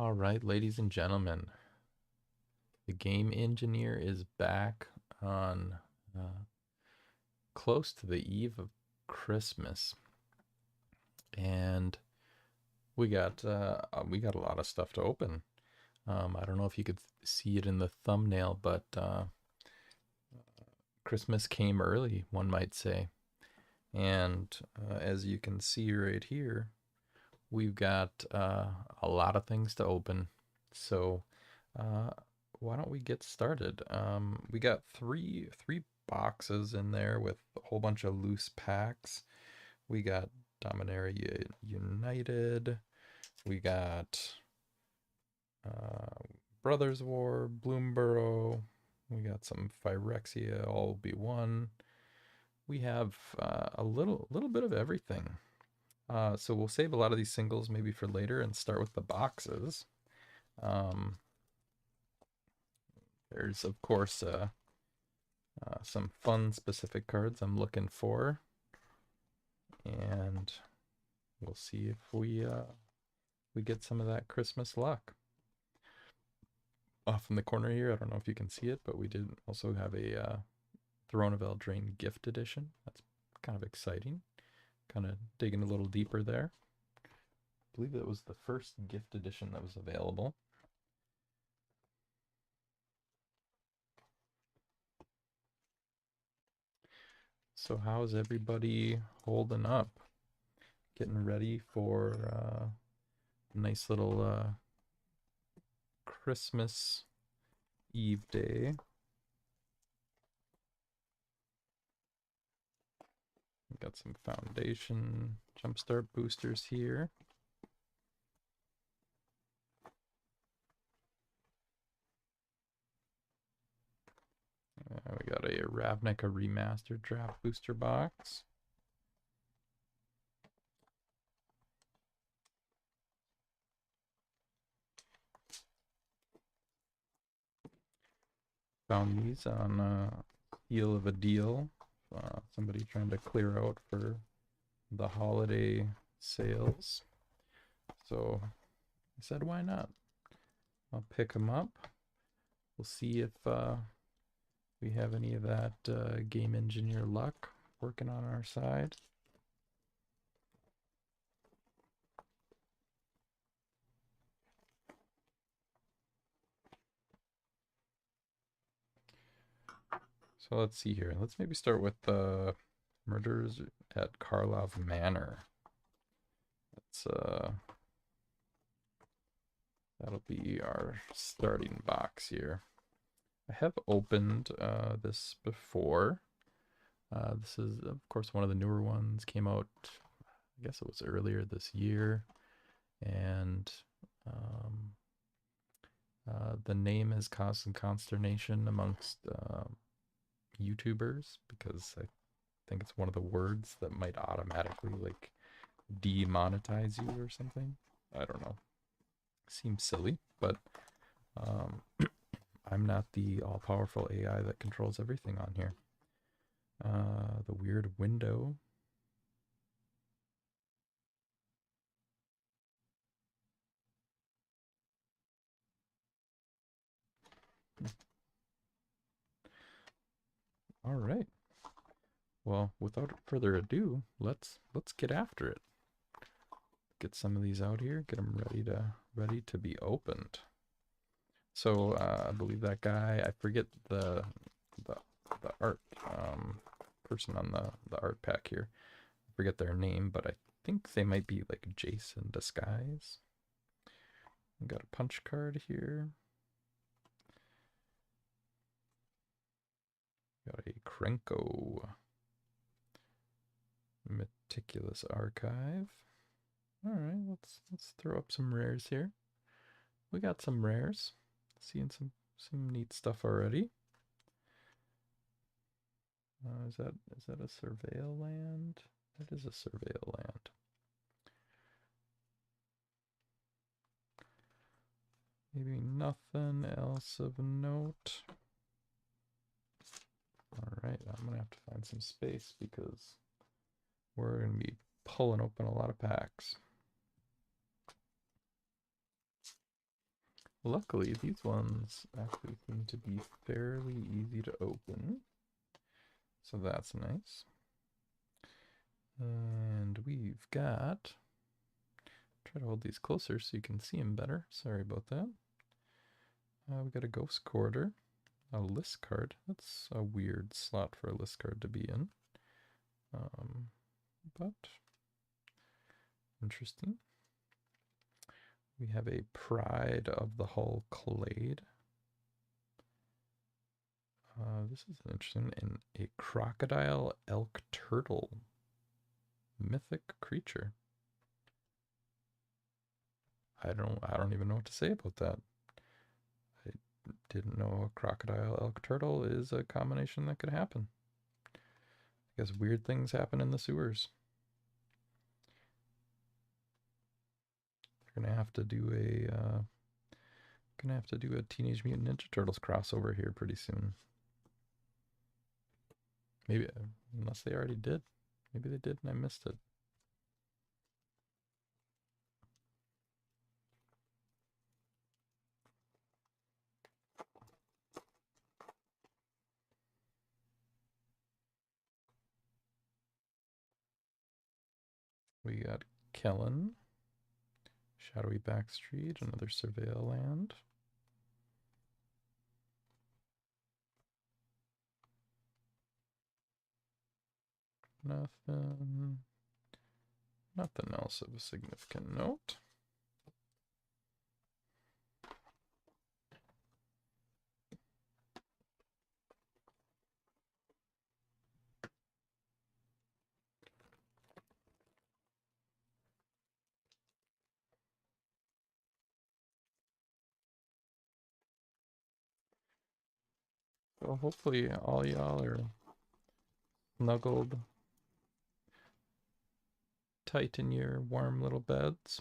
All right, ladies and gentlemen, the game engineer is back on close to the eve of Christmas, and we got a lot of stuff to open. I don't know if you could see it in the thumbnail, but Christmas came early, one might say. And as you can see right here, we've got a lot of things to open. So uh, why don't we get started? We got three boxes in there with a whole bunch of loose packs. We got Dominaria United. We got uh, Brothers War, Bloomborough. We got some Phyrexia, all be one. We have a little bit of everything. So we'll save a lot of these singles maybe for later and start with the boxes. Um, there's of course some fun specific cards I'm looking for, and we'll see if we get some of that Christmas luck. Off in the corner here, I don't know if you can see it, but we did also have a Throne of Eldraine gift edition. That's kind of exciting. Kind of digging a little deeper there. I believe it was the first gift edition that was available. So how's everybody holding up? Getting ready for a nice little Christmas Eve day. We got some foundation jumpstart boosters here. We got a Ravnica remastered draft booster box. Found these on heel of a deal. Somebody trying to clear out for the holiday sales. So I said, why not? I'll pick them up. We'll see if we have any of that game engineer luck working on our side. So let's see here. Let's maybe start with the Murders at Karlov Manor. That'll be our starting box here. I have opened this before. This is, of course, one of the newer ones. Came out, I guess it was earlier this year. And the name has caused some consternation amongst YouTubers because I think it's one of the words that might automatically like demonetize you or something. I don't know. Seems silly, but I'm not the all-powerful AI that controls everything on here. The weird window. All right. Well, without further ado, let's get after it. Get some of these out here. Get them ready to be opened. So I believe that guy. I forget the art person on the art pack here. I forget their name, but I think they might be like Jason Disguise. We got a punch card here. Got a Krenko. Meticulous Archive. All right, let's throw up some rares here. We got some rares. Seeing some neat stuff already. Is that a surveil land? That is a surveil land. Maybe nothing else of note. All right, I'm gonna have to find some space because we're gonna be pulling open a lot of packs. Luckily, these ones actually seem to be fairly easy to open. So that's nice. And we've got, try to hold these closer so you can see them better. Sorry about that. We got a Ghost Quarter, a list card. That's a weird slot for a list card to be in. But interesting. We have a Pride of the Hull Clade. This is interesting. And a Crocodile Elk Turtle. Mythic creature. I don't even know what to say about that. I didn't know a Crocodile Elk Turtle is a combination that could happen. I guess weird things happen in the sewers. They're gonna have to do a Teenage Mutant Ninja Turtles crossover here pretty soon. Maybe, unless they already did. Maybe they did and I missed it. We got Kellen, Shadowy Backstreet, another Surveil land. Nothing else of a significant note. So hopefully all y'all are snuggled tight in your warm little beds.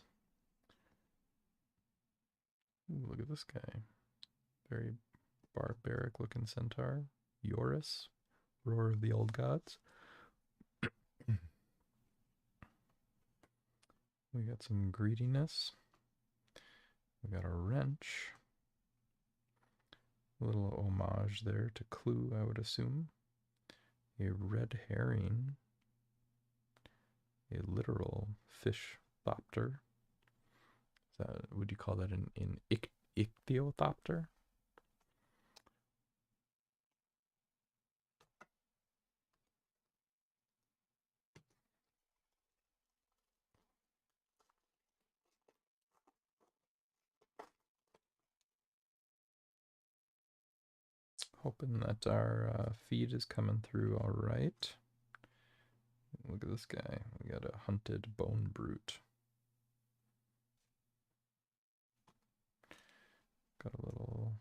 Ooh, look at this guy. Very barbaric looking centaur. Yoris, Roar of the Old Gods. We got some greediness. We got a wrench. A little homage there to Clue, I would assume. A red herring. A literal fish thopter. Would you call that an ichthyothopter? Hoping that our feed is coming through all right. Look at this guy. We got a hunted bone brute. Got a little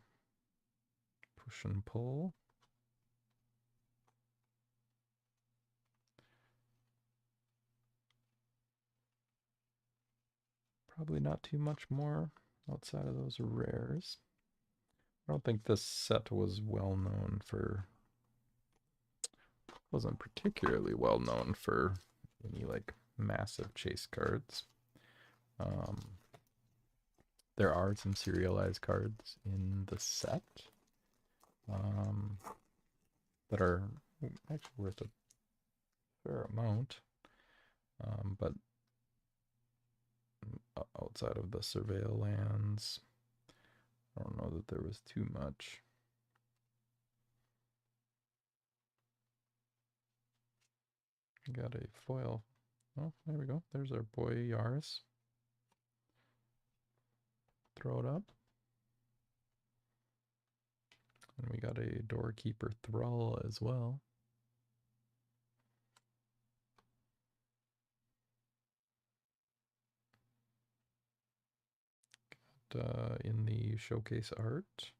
push and pull. Probably not too much more outside of those rares. I don't think this set was well known for, wasn't particularly well known for any like massive chase cards. There are some serialized cards in the set that are actually worth a fair amount, but outside of the Surveil lands, I don't know that there was too much. Got a foil. Oh, there we go. There's our boy Yaris. Throw it up. And we got a Doorkeeper Thrall as well. Got in the showcase art.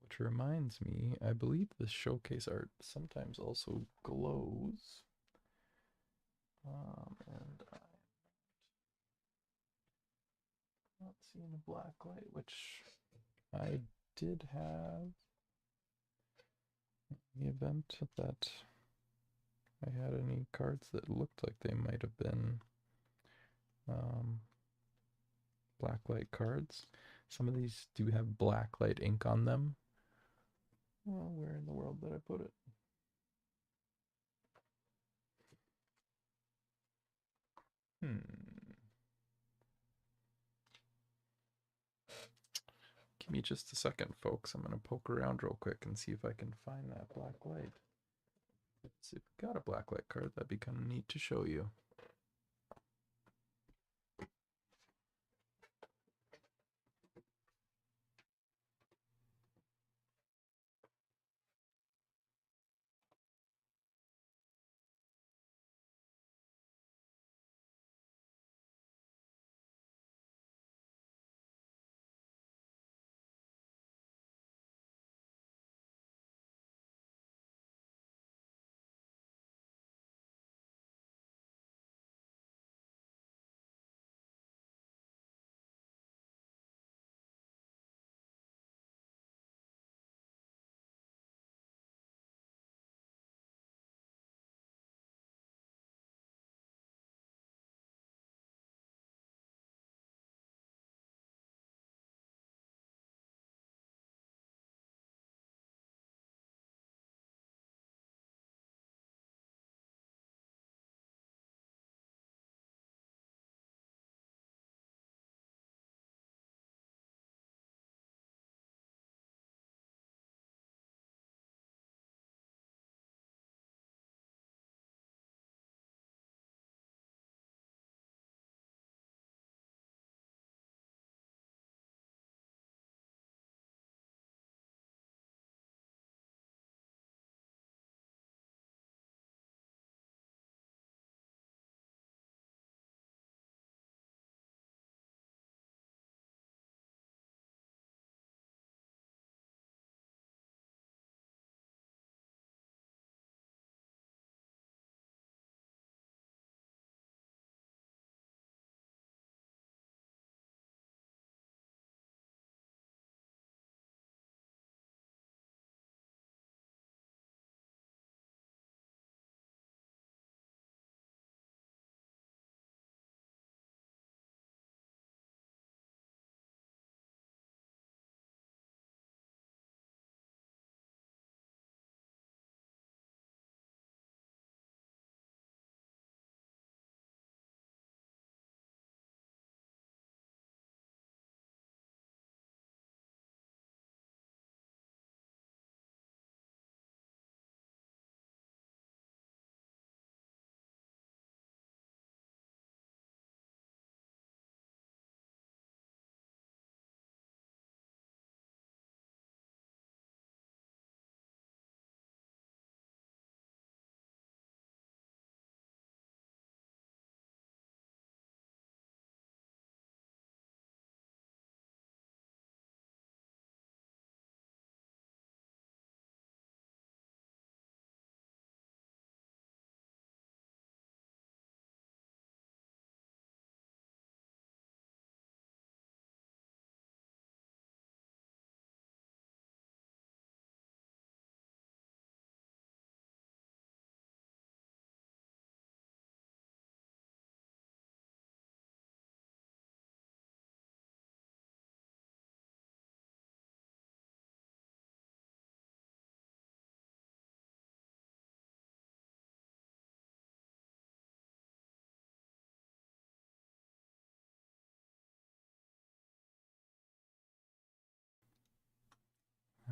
Which reminds me, I believe the showcase art sometimes also glows. And I'm not seeing a black light, which I did have in the event that I had any cards that looked like they might have been blacklight cards. Some of these do have blacklight ink on them. Well, where in the world did I put it? Give me just a second, folks. I'm going to poke around real quick and see if I can find that black light. Let's see if we got a black light card. That'd be kind of neat to show you.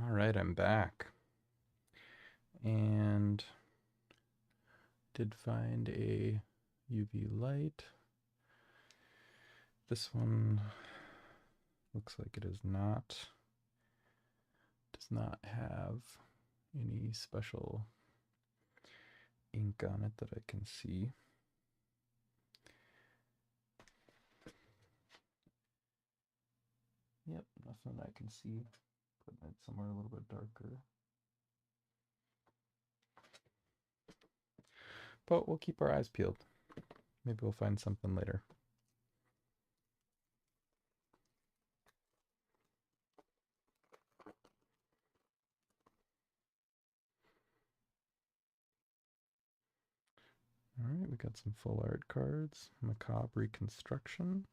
All right, I'm back. And did find a UV light. This one looks like it does not have any special ink on it that I can see. Yep, nothing I can see. Putting it somewhere a little bit darker. But we'll keep our eyes peeled. Maybe we'll find something later. All right, we got some full art cards. Macabre Reconstruction.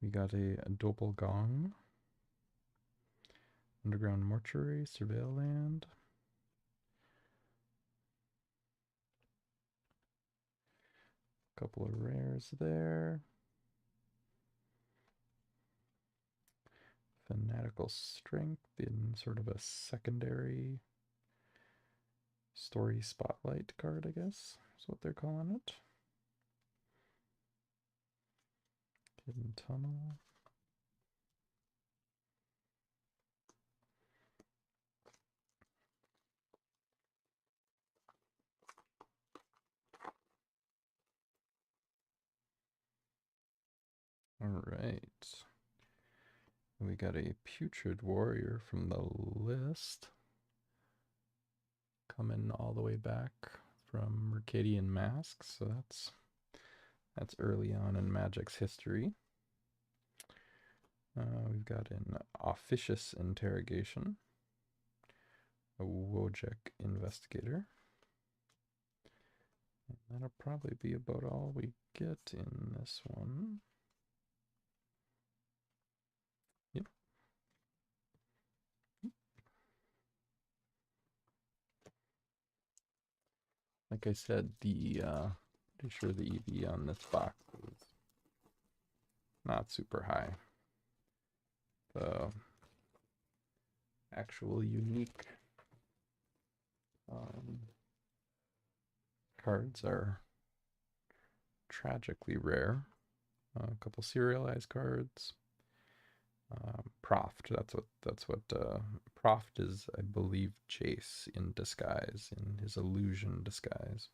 We got a Doppelgong, Underground Mortuary, Surveil Land. Couple of rares there. Fanatical Strength in sort of a secondary story spotlight card, I guess is what they're calling it. Hidden Tunnel. All right. We got a Putrid Warrior from the list. Coming all the way back from Mercadian Masks, so that's early on in Magic's history. We've got an Officious Interrogation, a Wojek Investigator. And that'll probably be about all we get in this one. Yep. Like I said, the pretty sure the EV on this box is not super high. The actual unique cards are tragically rare. A couple serialized cards. Proft. That's what Proft is. I believe Jace in disguise, in his illusion disguise.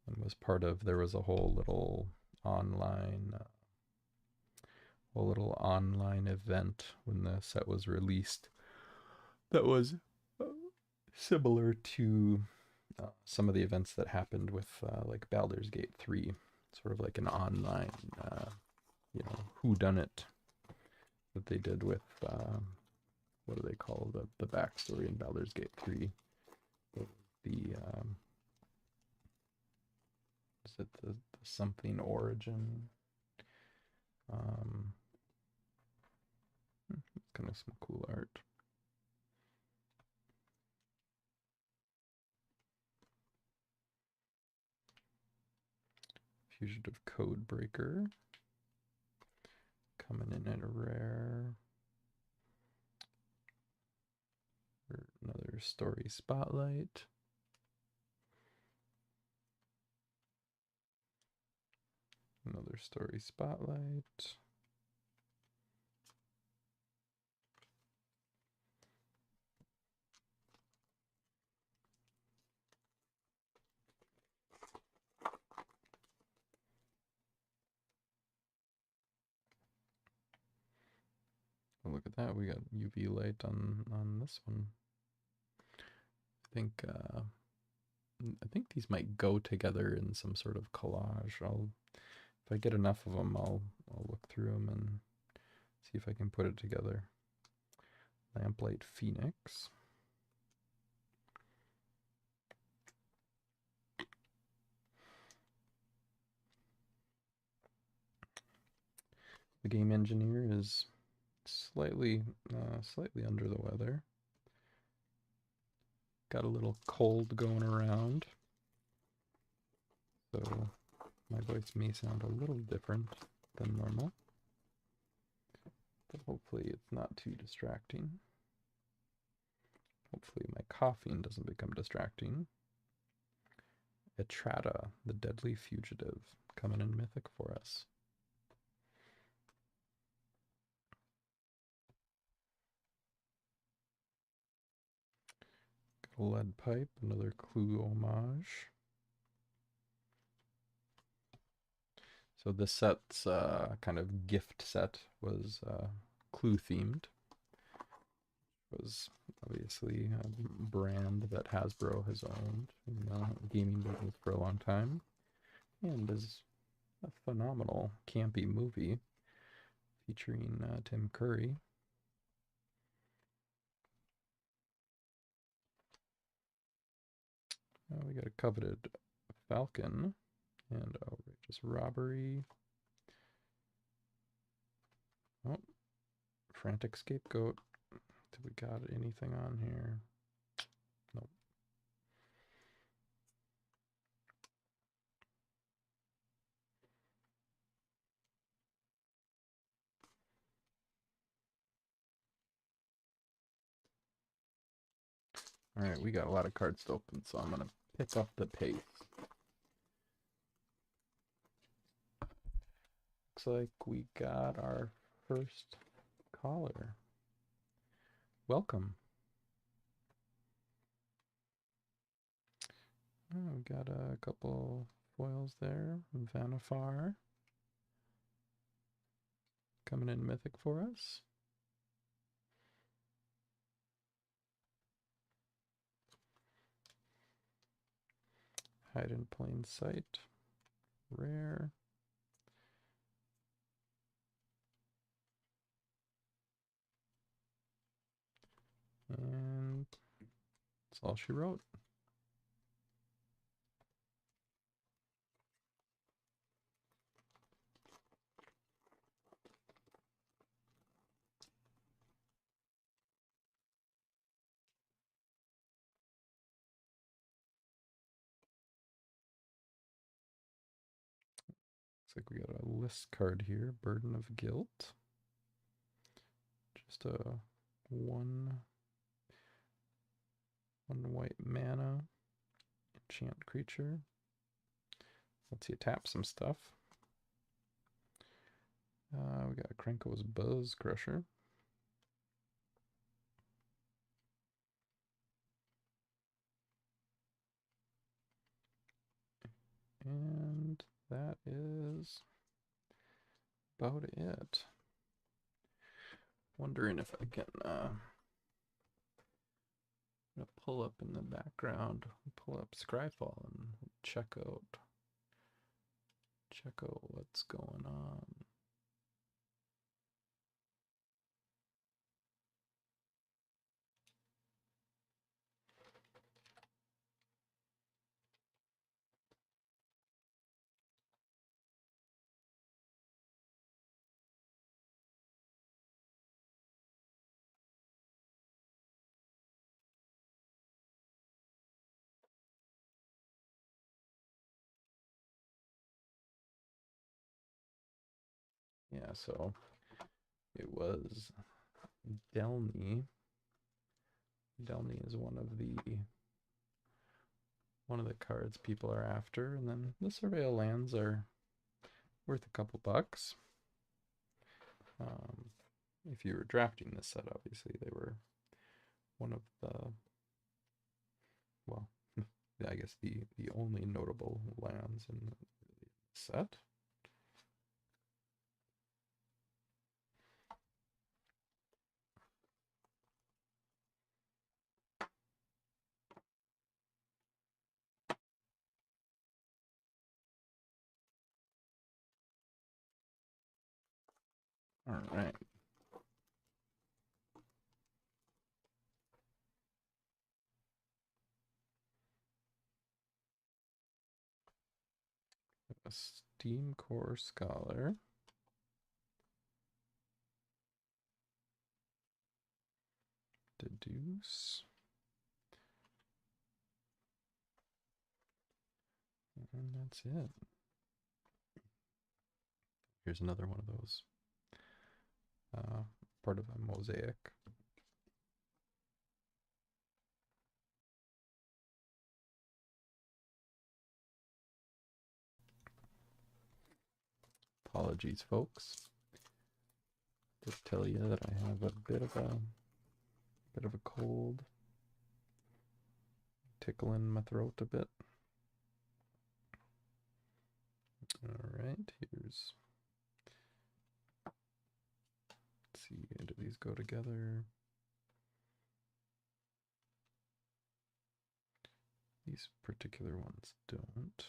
And was part of. There was a whole little online event when the set was released that was similar to some of the events that happened with like Baldur's Gate 3, sort of like an online whodunit that they did with what do they call the backstory in Baldur's Gate 3? The is it the something origin? Kind of some cool art. Fugitive Codebreaker. Coming in at a rare. Another story spotlight. Another story spotlight. Oh, look at that. We got UV light on this one. I think these might go together in some sort of collage. If I get enough of them, I'll look through them and see if I can put it together. Lamplight Phoenix. The game engineer is slightly under the weather. Got a little cold going around, so my voice may sound a little different than normal, but hopefully it's not too distracting. Hopefully my coughing doesn't become distracting. Etrata, the Deadly Fugitive, coming in Mythic for us. Got a Lead Pipe, another Clue homage. So this set's kind of gift set was Clue themed. It was obviously a brand that Hasbro has owned in the gaming business for a long time, and is a phenomenal campy movie featuring Tim Curry. We got a coveted Falcon And outrageous robbery. Oh, frantic scapegoat. Did we got anything on here? Nope. All right, we got a lot of cards to open, so I'm gonna pick up the pace. Looks like we got our first caller. Welcome. Oh, we got a couple foils there. Vanifar coming in mythic for us. Hide in plain sight. Rare. And that's all she wrote. Looks like we got a list card here. Burden of Guilt. Just a one white mana enchant creature. Lets you tap some stuff. We got Krenko's Buzz Crusher. And that is about it. Wondering if I can pull up in the background, pull up Scryfall and check out what's going on. Yeah, so it was Delny. Delny is one of the cards people are after, and then the Surveil lands are worth a couple bucks. If you were drafting this set, obviously they were one of the, well, I guess the only notable lands in the set. All right. A Steam Core Scholar. Deduce. And that's it. Here's another one of those. Part of a mosaic. Apologies, folks. Just tell you that I have a bit of a cold, tickling my throat a bit. All right, here's. Let's see, do these go together? These particular ones don't.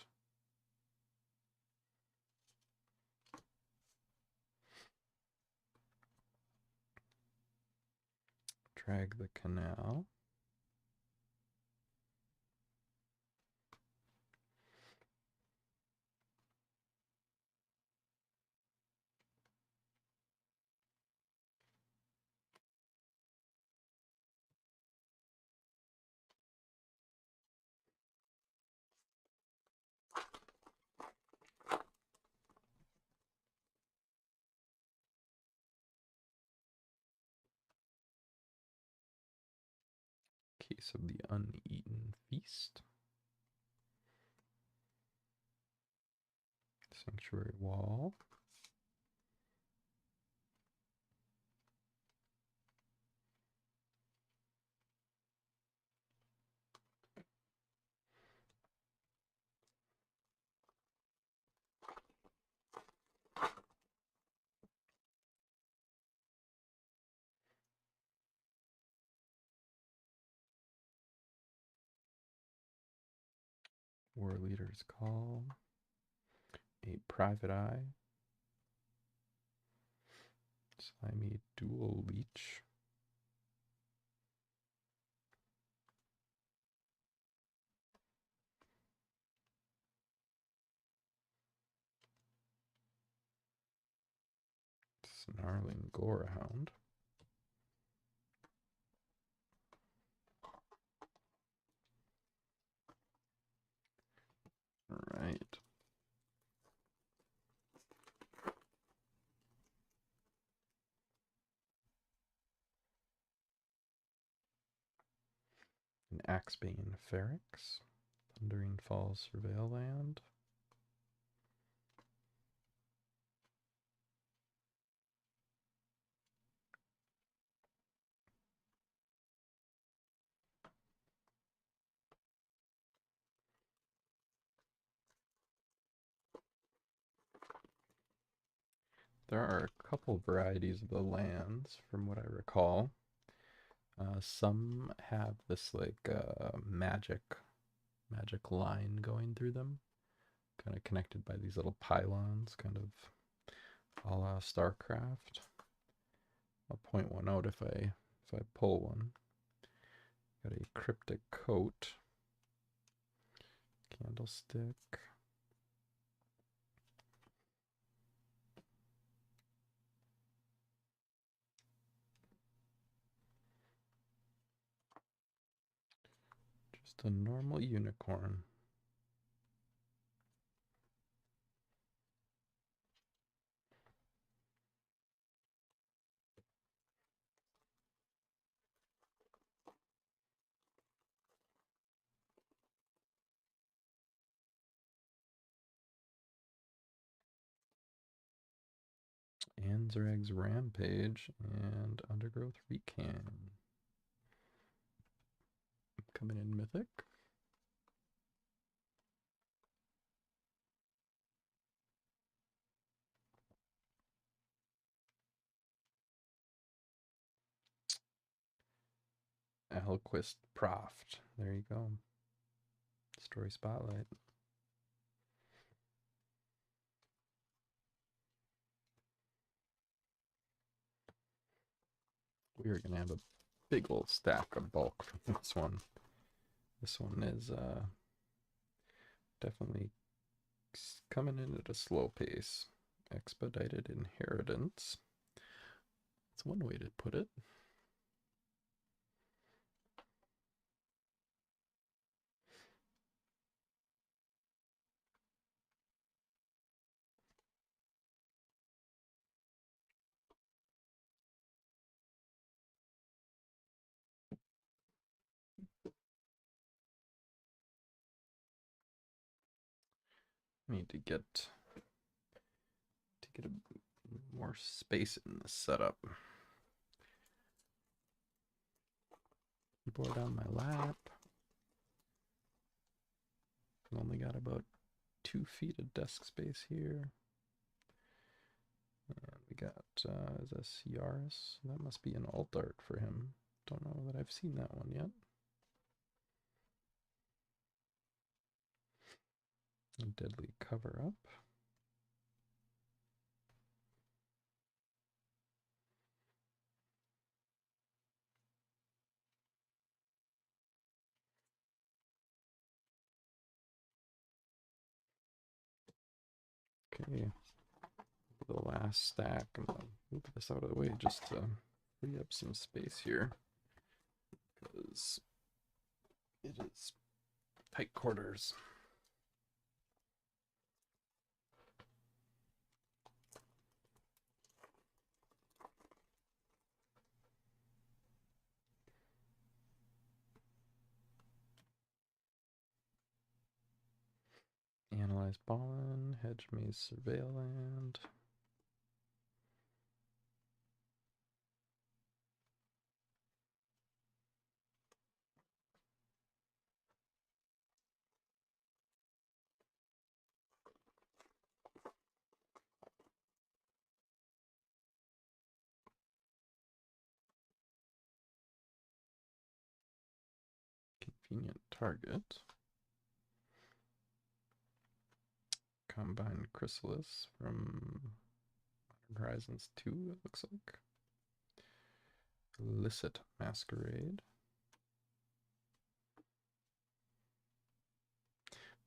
Drag the Canal. Case of the Uneaten Feast. Sanctuary Wall. War Leader's Call. A Private Eye. Slimy Dual Leech. Snarling Gorehound. All right. An Axebane Feryx. Thundering Falls Surveil Land. There are a couple varieties of the lands, from what I recall. Some have this like magic line going through them, kind of connected by these little pylons, kind of a la StarCraft. I'll point one out if I pull one. Got a Cryptic Coat, Candlestick. Just a normal unicorn. Anzrag's Rampage and Undergrowth Recan. Coming in Mythic. Alquist Proft. There you go. Story Spotlight. We are going to have a big old stack of bulk from this one. This one is definitely coming in at a slow pace. Expedited Inheritance. That's one way to put it. Need to get more space in the setup. Keyboard on my lap. Only got about 2 feet of desk space here. And we got, is this Yaris? That must be an alt art for him. Don't know that I've seen that one yet. A Deadly Cover Up. Okay, the last stack. I'm gonna move this out of the way just to free up some space here, because it is tight quarters. Analyze pollen, hedge maze surveilland. Convenient target. Combine Chrysalis from Modern Horizons 2, it looks like. Illicit Masquerade.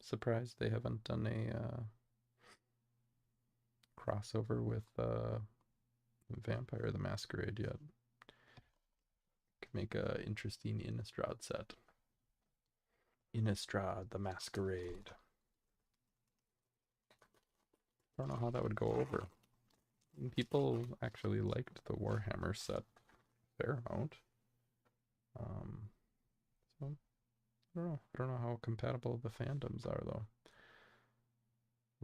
Surprised they haven't done a crossover with Vampire the Masquerade yet. Could make a interesting Innistrad set. Innistrad the Masquerade. I don't know how that would go over. People actually liked the Warhammer set a fair amount. So I don't know how compatible the fandoms are though.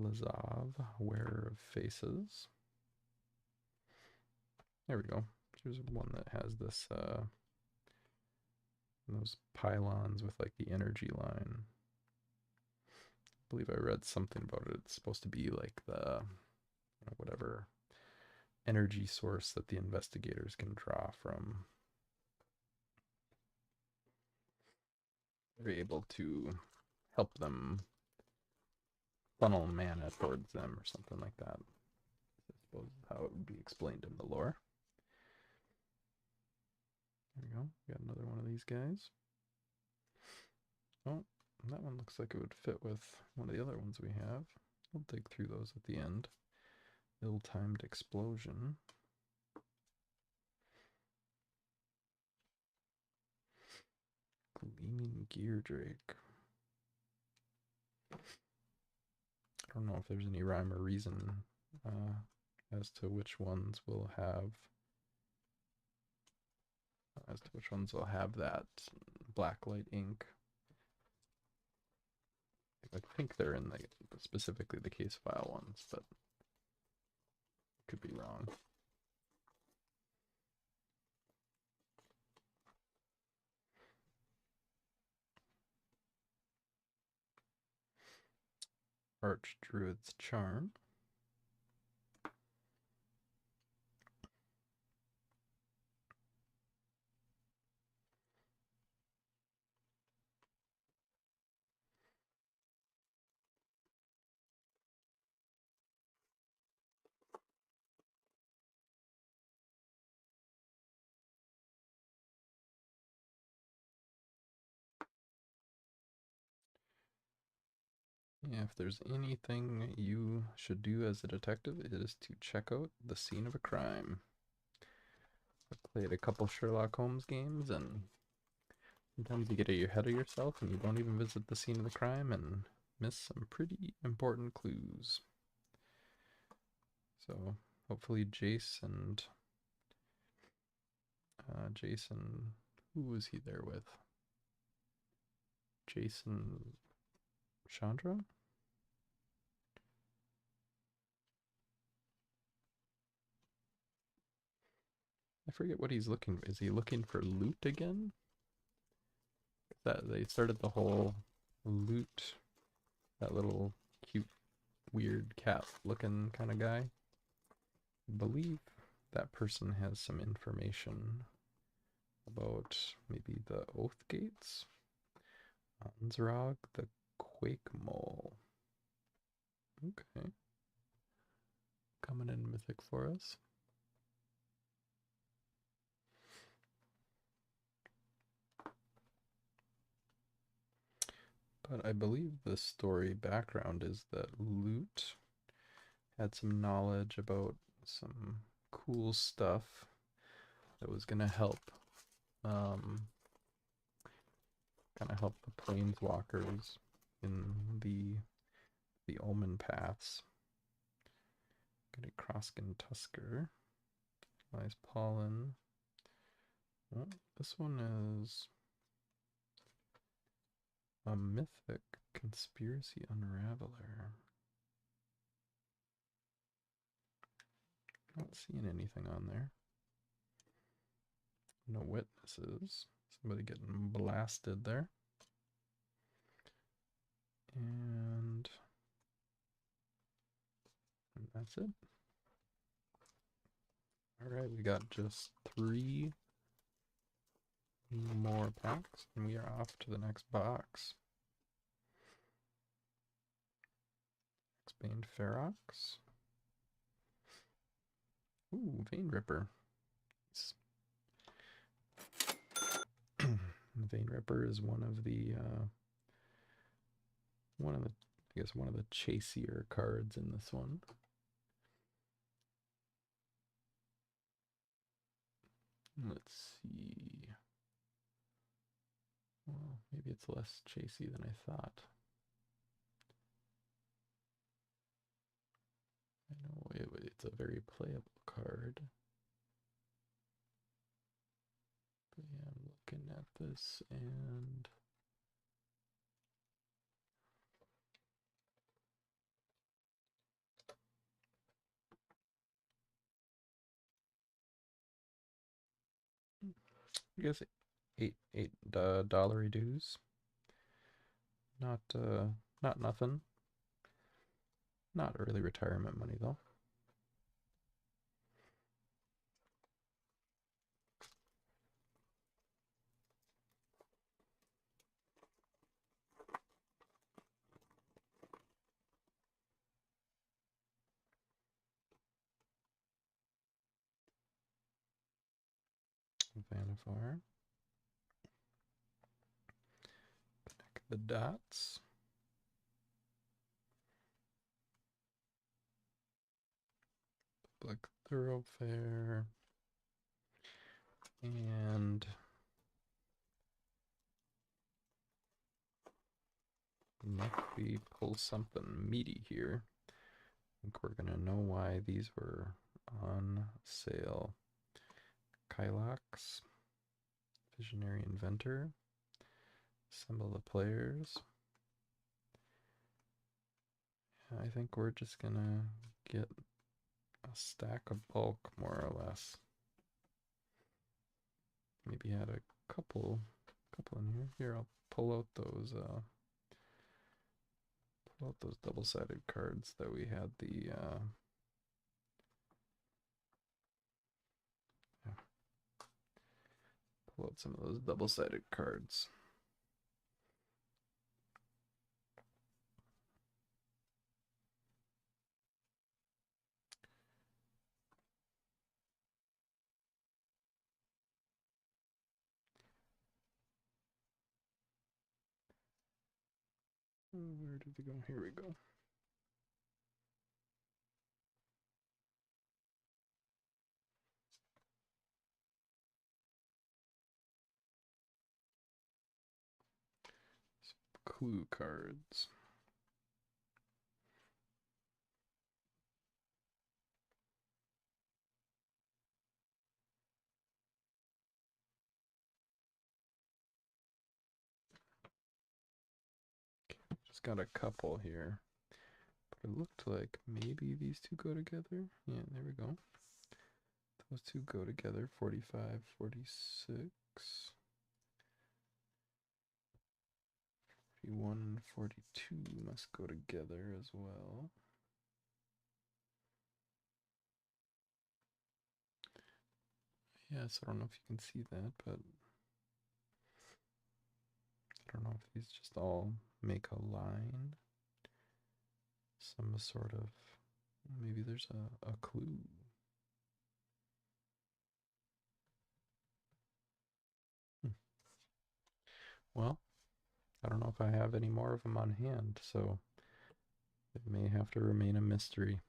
Lazav, Wearer of Faces. There we go. Here's one that has this those pylons with like the energy line. I believe I read something about it. It's supposed to be like the whatever energy source that the investigators can draw from. They're able to help them funnel mana towards them or something like that. I suppose is how it would be explained in the lore. There we go. Got another one of these guys. Oh, that one looks like it would fit with one of the other ones we have. We'll dig through those at the end. Ill-timed explosion. Gleaming Gear Drake. I don't know if there's any rhyme or reason as to which ones will have that blacklight ink. I think they're in specifically the case file ones, but could be wrong. Archdruid's Charm. Yeah, if there's anything you should do as a detective, it is to check out the scene of a crime. I've played a couple Sherlock Holmes games, and sometimes you get ahead of yourself and you don't even visit the scene of the crime and miss some pretty important clues. So hopefully Jason, who was he there with? Jason Chandra? I forget what he's looking for. Is he looking for loot again? That they started the whole loot, that little cute, weird cat looking kind of guy. I believe that person has some information about maybe the Oath Gates. Ansrog the Quake Mole. Okay. Coming in Mythic for us. But I believe the story background is that Loot had some knowledge about some cool stuff that was going to help kind of help the planeswalkers in the Omen paths. Got a Kroskin Tusker. Lies Pollen. Oh, this one is a mythic conspiracy unraveler. Not seeing anything on there. No witnesses. Somebody getting blasted there. And that's it. All right, we got just 3 more packs, and we are off to the next box. Expand Ferox. Ooh, Vein Ripper. Vein Ripper is one of the chasier cards in this one. Let's see. Well, maybe it's less chasey than I thought. I know it's a very playable card. But yeah, I'm looking at this and I guess eight dollary dues. Not nothing. Not early retirement money though. Vannifar. Connect the dots. Public Thoroughfare. And might we pull something meaty here. I think we're gonna know why these were on sale. Kylox, Visionary Inventor, Assemble the Players. I think we're just gonna get a stack of bulk, more or less. Maybe add a couple in here. Here, I'll pull out those double-sided cards that we had the yeah. Pull out some of those double-sided cards. Where did it go? Here we go. Clue cards. Just got a couple here. But it looked like maybe these two go together. Yeah, there we go. Those two go together. 45, 46. 41 and 42 must go together as well. Yes, I don't know if you can see that, but I don't know if these just all make a line. Some sort of, maybe there's a clue. Well, I don't know if I have any more of them on hand, so it may have to remain a mystery.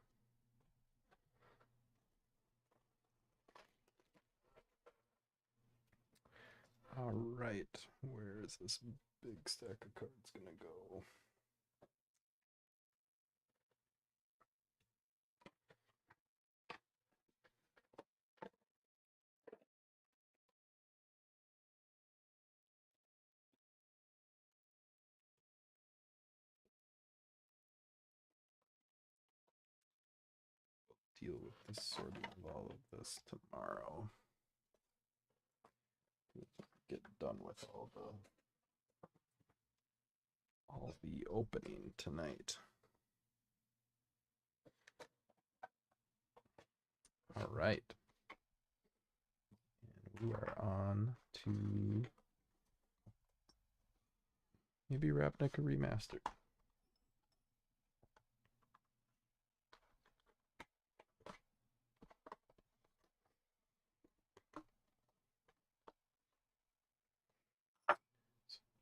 All right, where is this big stack of cards gonna go? deal with the sorting of all of this tomorrow. Get done with all the opening tonight. All right. And we are on to maybe Ravnica Remastered.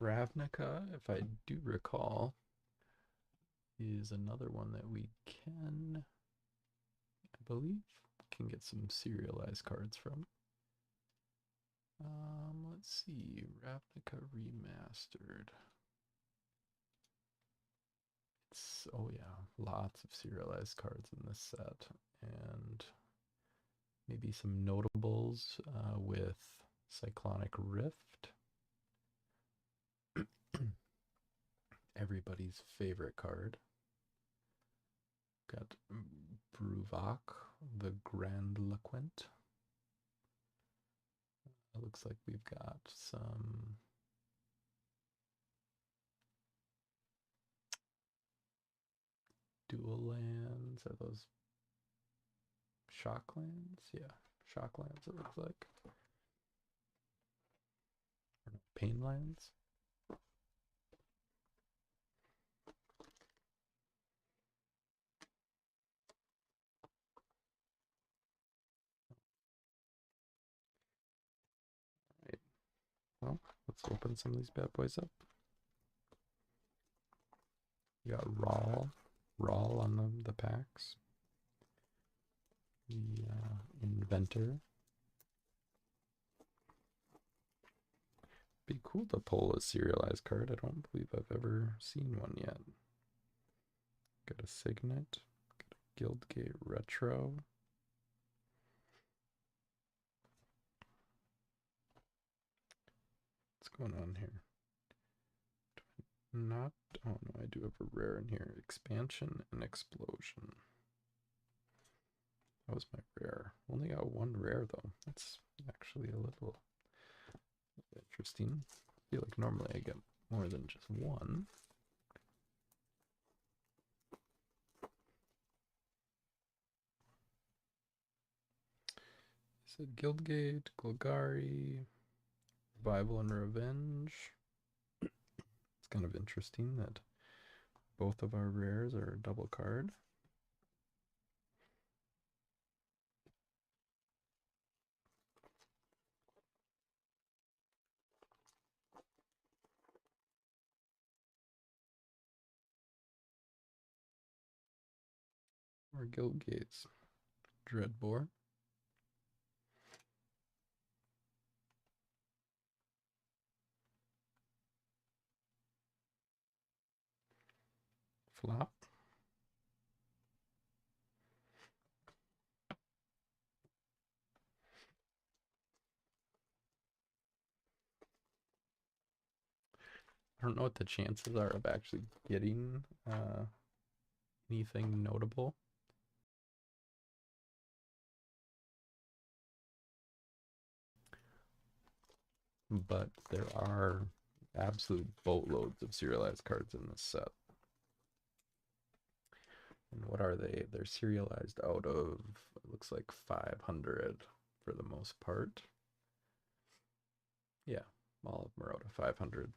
Ravnica, if I do recall, is another one that we can, I believe, can get some serialized cards from. Let's see, Ravnica Remastered. Oh yeah, lots of serialized cards in this set, and maybe some notables with Cyclonic Rift. Everybody's favorite card. Got Bruvok, the Grandiloquent. It looks like we've got some dual lands. Are those shock lands? Yeah, shock lands it looks like. Or no, pain lands. Right. Well, let's open some of these bad boys up. You got Rawl on the packs. The Inventor. Be cool to pull a serialized card. I don't believe I've ever seen one yet. Got a Signet. Got a Guildgate Retro. What's going on here? Not, oh no, I do have a rare in here. Expansion and Explosion. That was my rare. Only got one rare though. That's actually a little interesting. I feel like normally I get more than just one. So Guildgate, Golgari, Revival and Revenge. It's kind of interesting that both of our rares are a double card. Or Guildgates, Dreadbore. Flop. I don't know what the chances are of actually getting anything notable. But there are absolute boatloads of serialized cards in this set. And what are they? They're serialized out of, it looks like 500 for the most part. Yeah, all of them are out of 500.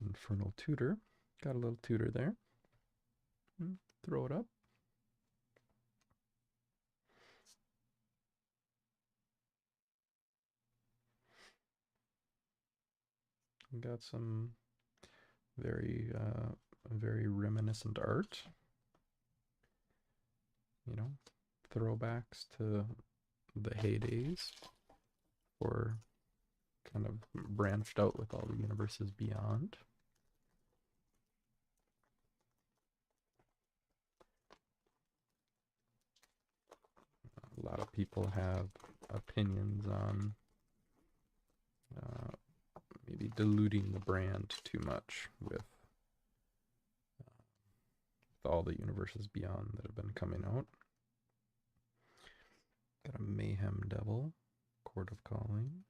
Infernal Tutor. Got a little tutor there. Throw it up. Got some very reminiscent art. You know, throwbacks to the heydays, or kind of branched out with all the universes beyond. A lot of people have opinions on maybe diluting the brand too much with all the universes beyond that have been coming out. Got a Mayhem Devil, Court of Calling.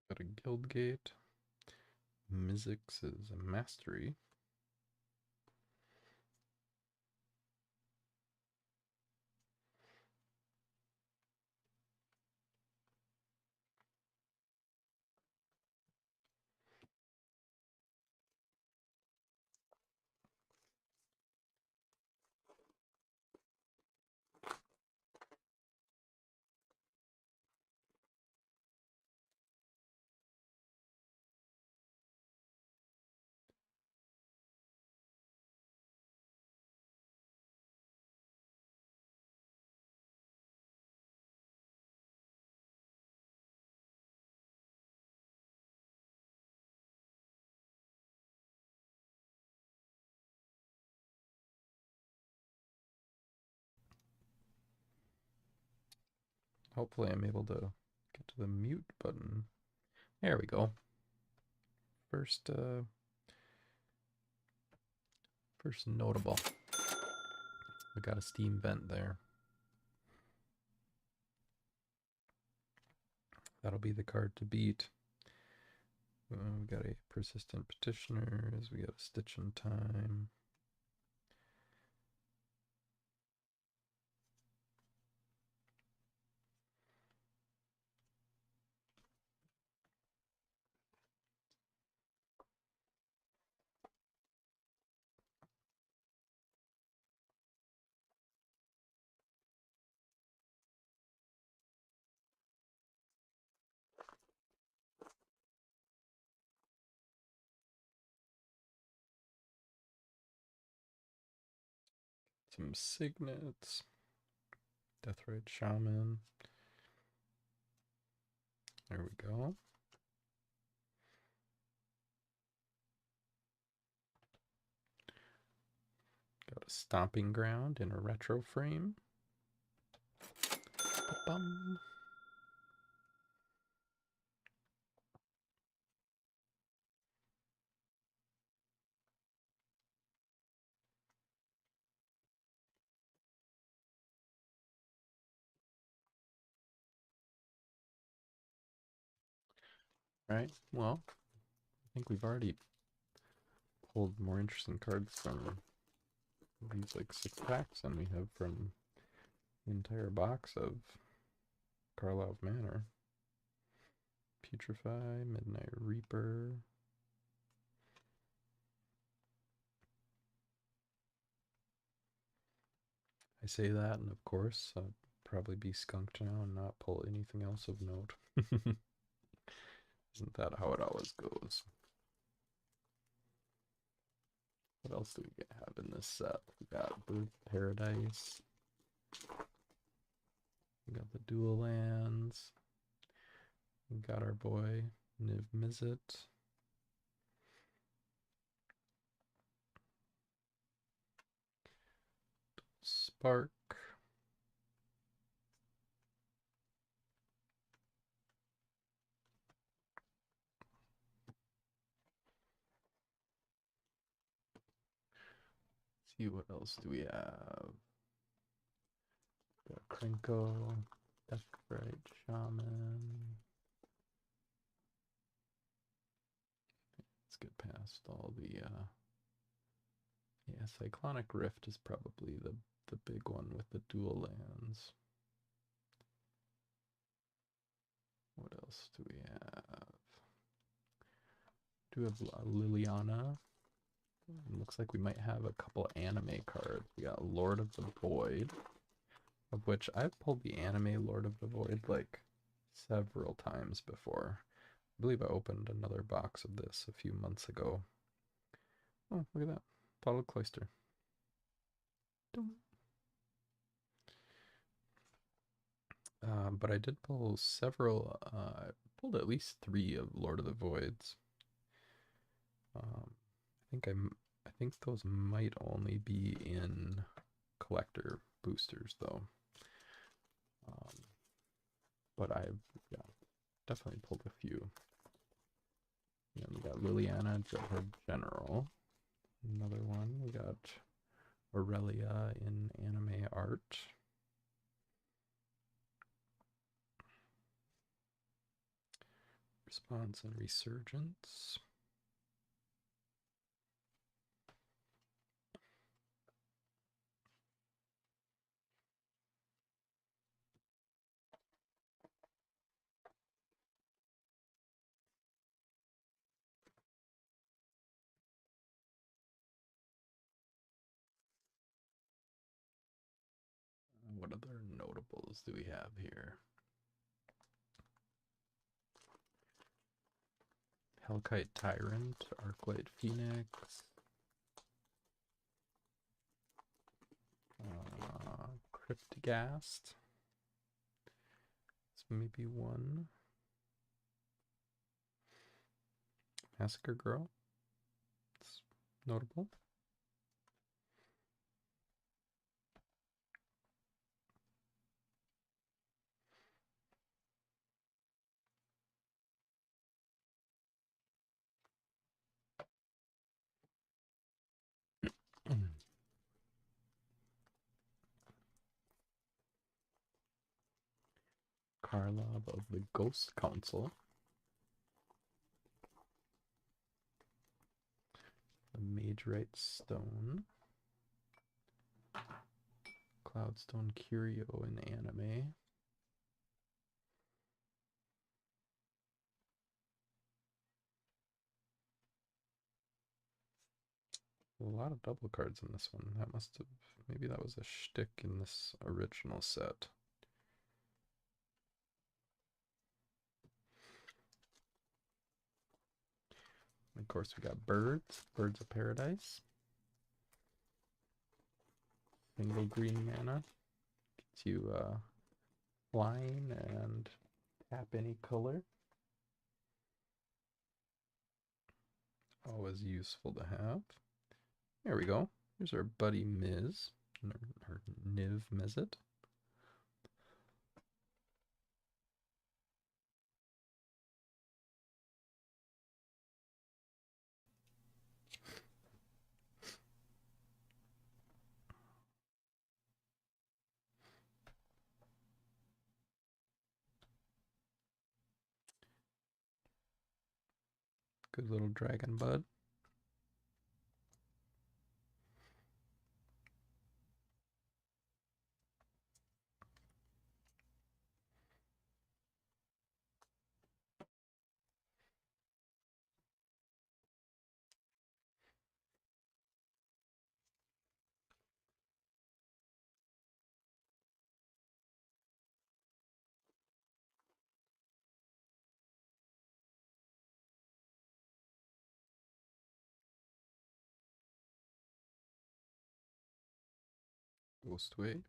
Got a Guildgate. Mizzix is a Mastery. Hopefully I'm able to get to the mute button. There we go. First notable. We got a Steam vent there. That'll be the card to beat. We got a Persistent Petitioners. We got a Stitch in Time. Some Signets. Deathrite Shaman. There we go. Got a Stomping Ground in a retro frame. Ba-bum. Right, well, I think we've already pulled more interesting cards from these like 6 packs than we have from the entire box of Karlov Manor. Putrefy, Midnight Reaper. I say that, and of course, I'd probably be skunked now and not pull anything else of note. Isn't that how it always goes? What else do we have in this set? We got Birth Paradise. We got the Dual Lands. We got our boy Niv Mizzet. Spark. Let's see, what else do we have? Got Krenko, Deathrite Shaman. Let's get past all the yeah, Cyclonic Rift is probably the big one with the dual lands. What else do we have? do have Liliana. Looks like we might have a couple anime cards. We got Lord of the Void, of which I've pulled the anime Lord of the Void like several times before. I believe I opened another box of this a few months ago. Oh, look at that. Bottle Cloister. But I did pull several, I pulled at least 3 of Lord of the Voids. I think those might only be in collector boosters though. But I've definitely pulled a few. And we got Liliana, her general. Another one. We got Aurelia in anime art. Response and Resurgence. What other notables do we have here? Hellkite Tyrant, Arclight Phoenix, Cryptghast. This may be one. Massacre Girl. It's notable. Karlov of the Ghost Council. The Magerite Stone. Cloudstone Curio in anime. A lot of double cards in this one. That must have, maybe that was a shtick in this original set. And of course, we got birds, Birds of Paradise. Single green mana. Gets you flying and tap any color. Always useful to have. There we go. Here's our buddy Miz, her Niv Mizzet. Good little dragon bud. Ghostway.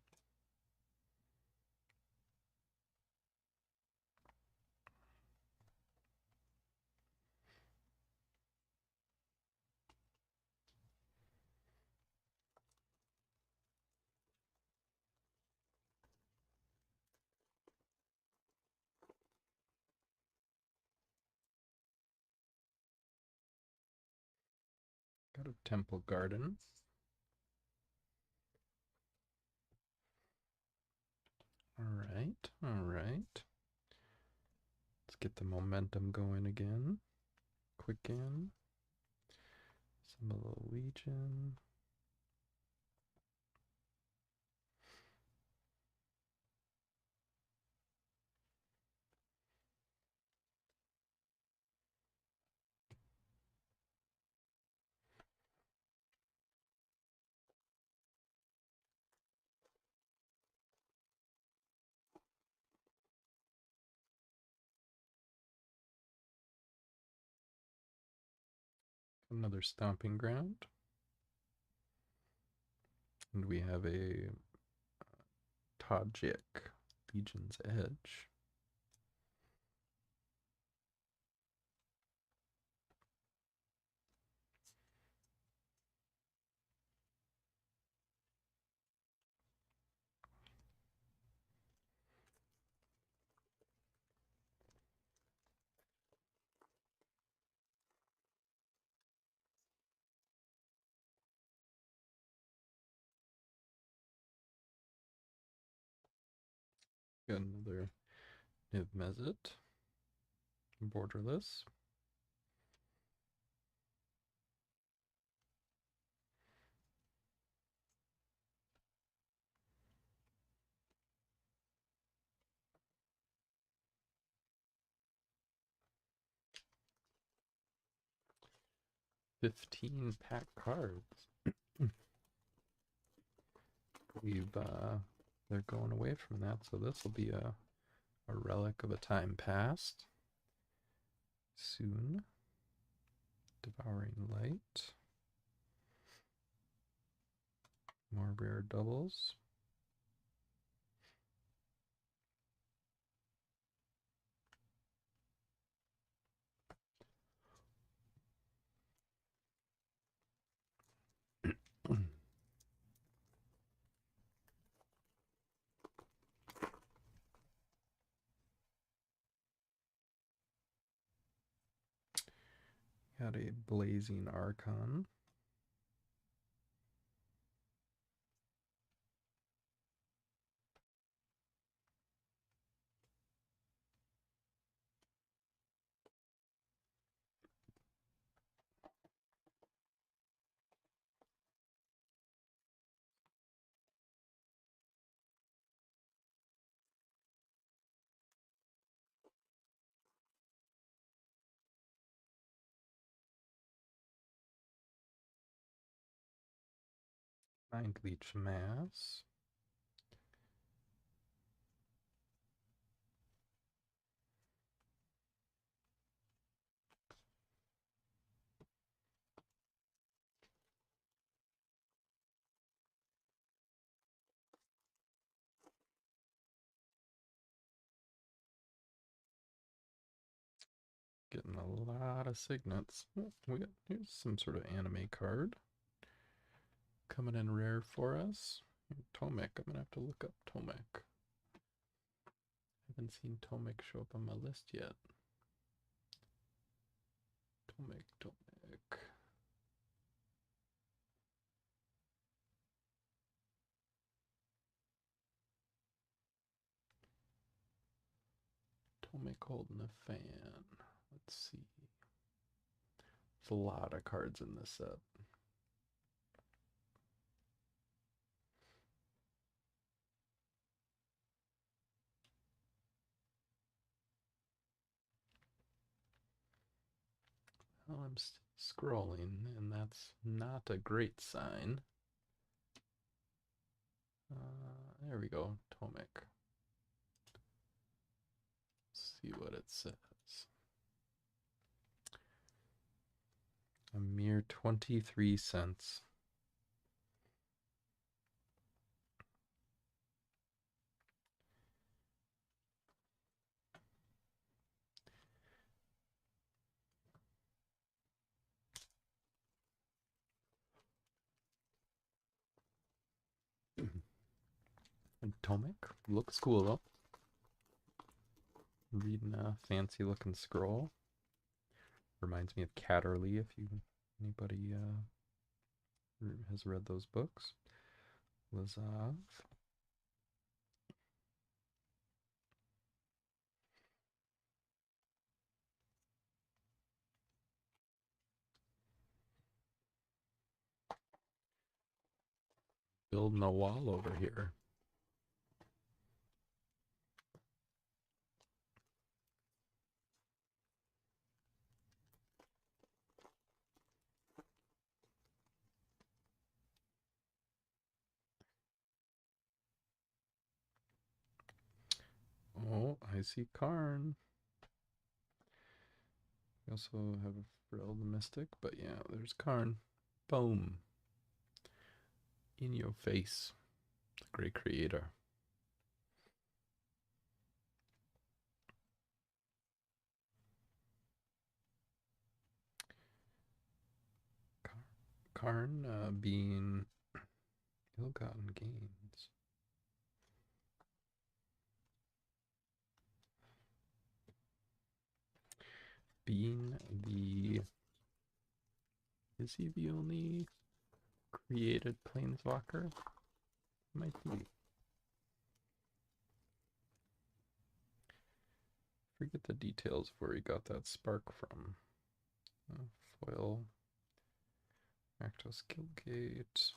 Got a Temple Garden. Alright, alright. Let's get the momentum going again. Quicken. Some of the Legion. Another Stomping Ground. And we have a Tajik, Legion's Edge. Got another Niv Mizzet, Borderless. $15 pack cards. We've they're going away from that, so this will be a relic of a time past. Soon. Devouring Light. More rare doubles. Got a Blazing Archon. Mind Leech Mass. Getting a lot of signets. Oh, here's some sort of anime card coming in rare for us. Tomek. I'm gonna have to look up Tomek. Haven't seen Tomek show up on my list yet. Tomek. Tomek holding a fan. Let's see. There's a lot of cards in this set. Well, I'm scrolling, and that's not a great sign. There we go, Tomek. Let's see what it says. A mere 23 cents. And Tomek looks cool though. Reading a fancy looking scroll. Reminds me of Catterley if anybody has read those books. Lazav. Building a wall over here. Oh, I see Karn. We also have Frill the Mystic, but yeah, there's Karn. Boom. In your face. The great creator. Karn being ill-gotten gains. Being the... Is he the only created planeswalker? Might be. Forget the details of where he got that spark from. Foil. Rakdos Guildgate.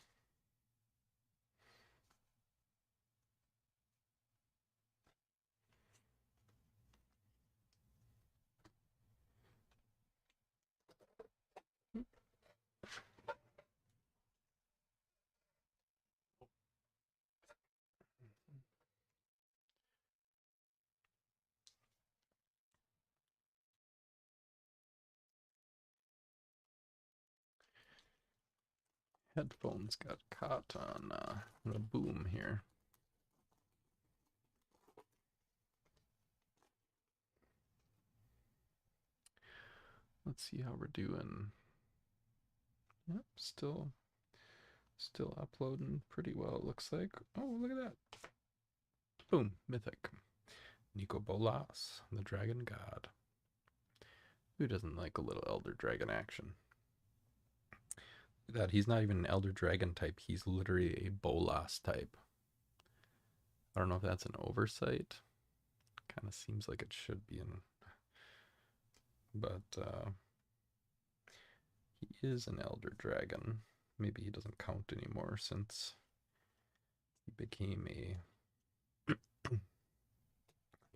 Headphones got caught on a boom here. Let's see how we're doing. Yep, still uploading pretty well, it looks like. Oh, look at that. Boom, mythic. Nicol Bolas, the Dragon God. Who doesn't like a little Elder Dragon action? Look at that, he's not even an Elder Dragon type, he's literally a Bolas type. I don't know if that's an oversight. Kind of seems like it should be in... But, he is an Elder Dragon. Maybe he doesn't count anymore since he became a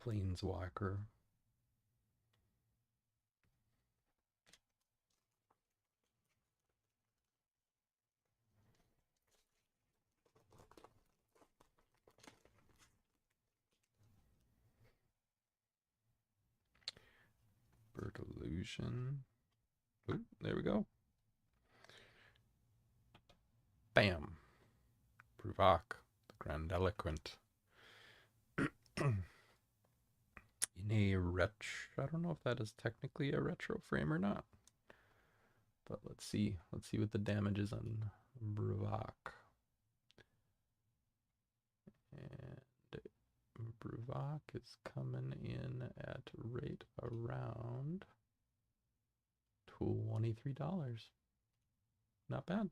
Planeswalker. Bird Illusion. Ooh, there we go. Bam. Bruvok, the Grandiloquent. In a I don't know if that is technically a retro frame or not. But let's see. Let's see what the damage is on Bruvok. And Bruvok is coming in at right around $23. Not bad.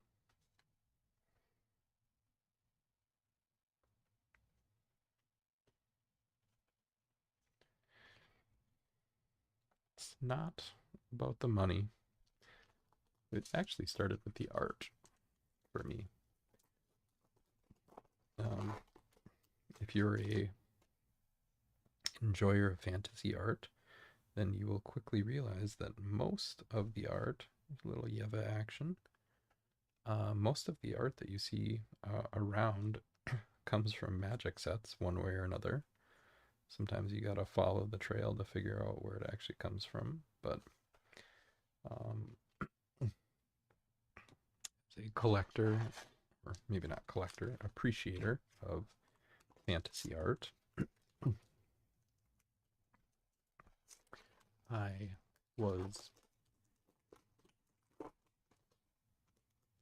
It's not about the money. It actually started with the art for me. If you're a enjoyer of fantasy art, then you will quickly realize that most of the art, a little Yeva action, most of the art that you see around comes from Magic sets one way or another. Sometimes you gotta follow the trail to figure out where it actually comes from, but as a collector, or maybe not collector, appreciator of fantasy art, I was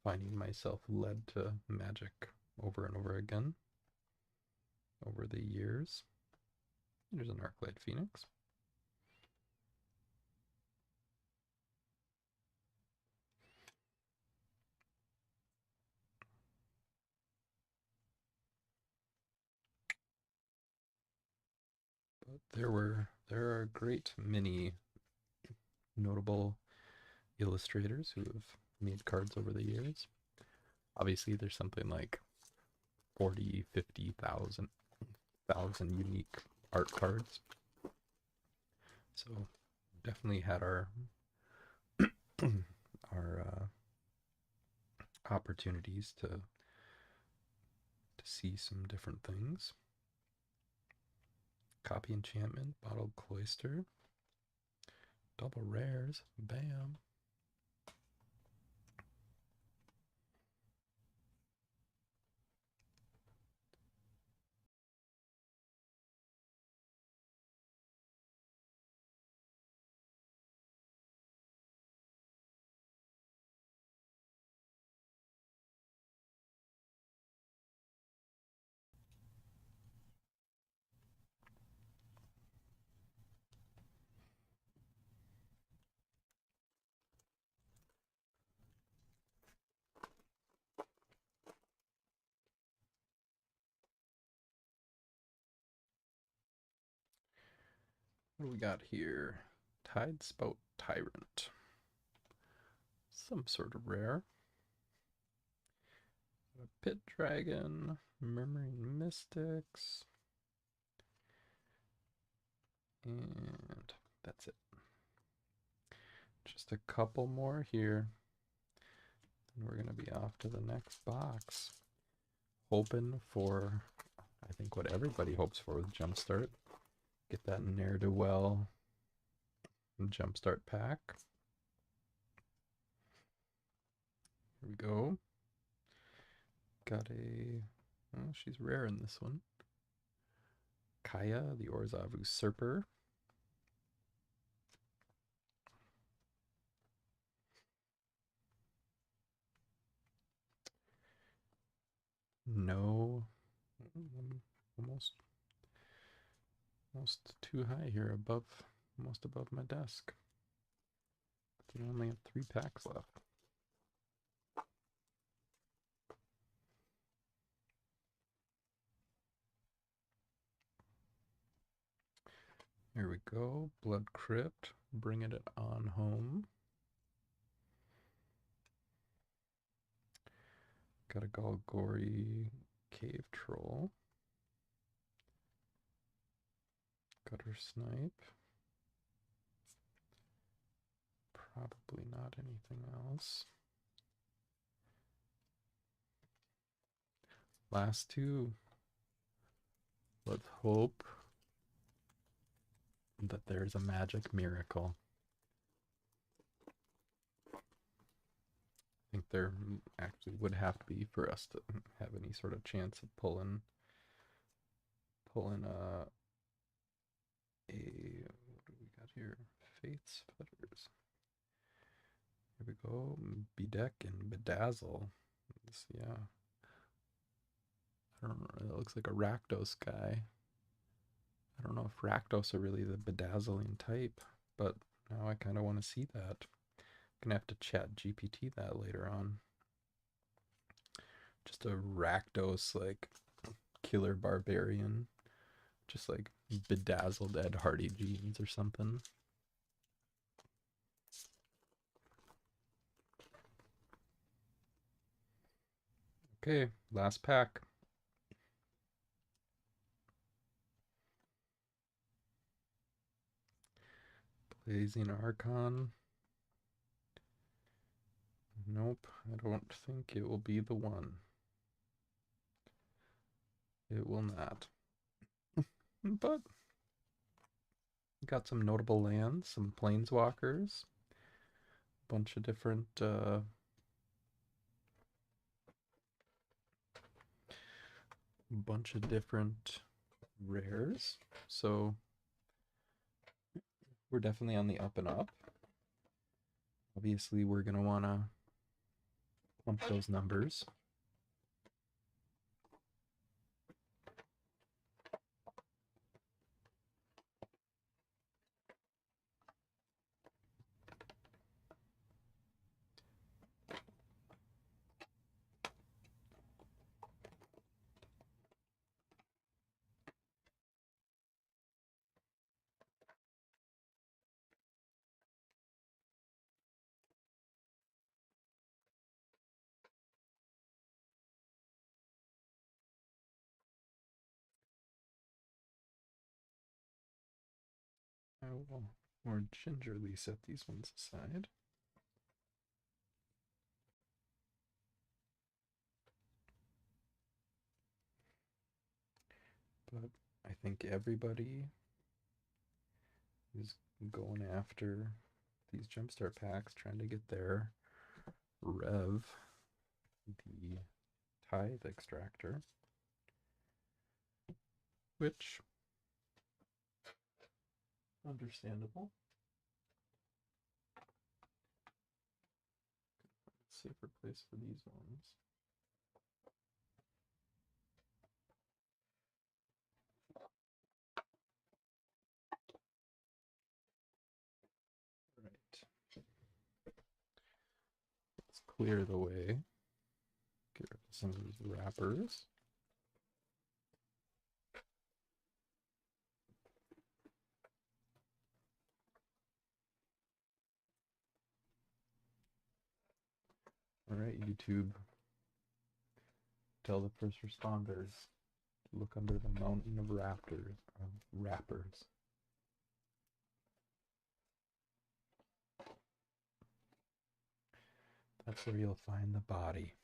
finding myself led to Magic over and over again over the years. There's an Arclight Phoenix. But there are great many notable illustrators who have made cards over the years. Obviously, there's something like 40, 50,000 unique art cards. So definitely had our our opportunities to see some different things. Copy Enchantment, Bottled Cloister, Double rares. Bam. What do we got here? Tidespout Tyrant. Some sort of rare. A Pit Dragon, Murmuring Mystics, and that's it. Just a couple more here, and we're gonna be off to the next box. Hoping for, I think, what everybody hopes for with Jumpstart. Get that Ne'er-do-Well Jumpstart pack. Here we go. Got a, oh, she's rare in this one. Kaya, the Orzhov Usurper. No, almost too high here, above, almost above my desk. We only have 3 packs left. Here we go. Blood Crypt, bringing it on home. Got a Golgori Cave Troll. Gutter Snipe. Probably not anything else. Last 2. Let's hope that there's a magic miracle. I think there actually would have to be for us to have any sort of chance of pulling a what do we got here? Faith's Fetters. Here we go. Bedeck and Bedazzle. Yeah. I don't know. It looks like a Rakdos guy. I don't know if Rakdos are really the bedazzling type, but now I kind of want to see that. I'm gonna have to chat GPT that later on. Just a Rakdos like killer barbarian, just like bedazzled Ed Hardy jeans or something. Okay, last pack. Blazing Archon. Nope, I don't think it will be the one. It will not. But got some notable lands, some planeswalkers, a bunch of different rares. So we're definitely on the up and up. Obviously, we're gonna want to pump those numbers. I will more gingerly set these ones aside. But I think everybody is going after these Jumpstart packs, trying to get their Rev, the Tithe Extractor, which, understandable. Safer place for these ones. Right. Let's clear the way. Get rid of some of these wrappers. All right, YouTube. Tell the first responders to look under the mountain of wrappers. That's where you'll find the body.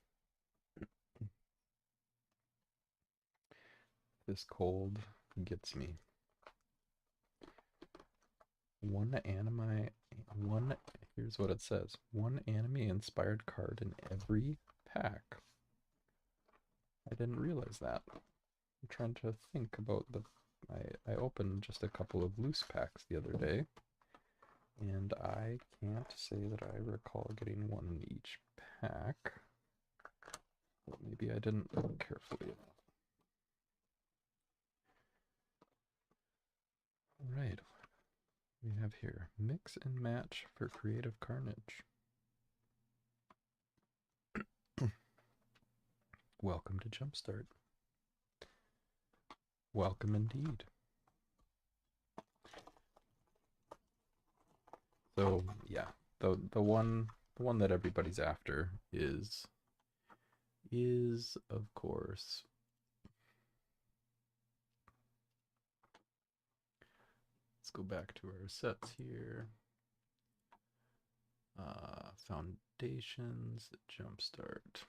This cold gets me. Here's what it says. One anime-inspired card in every pack. I didn't realize that. I'm trying to think about I opened just a couple of loose packs the other day, and I can't say that I recall getting one in each pack. Well, maybe I didn't look carefully enough. All right, we have here mix and match for Creative Carnage. Welcome to Jumpstart. Welcome indeed. So yeah, the one that everybody's after is of course let's go back to our sets here. Foundations, Jumpstart.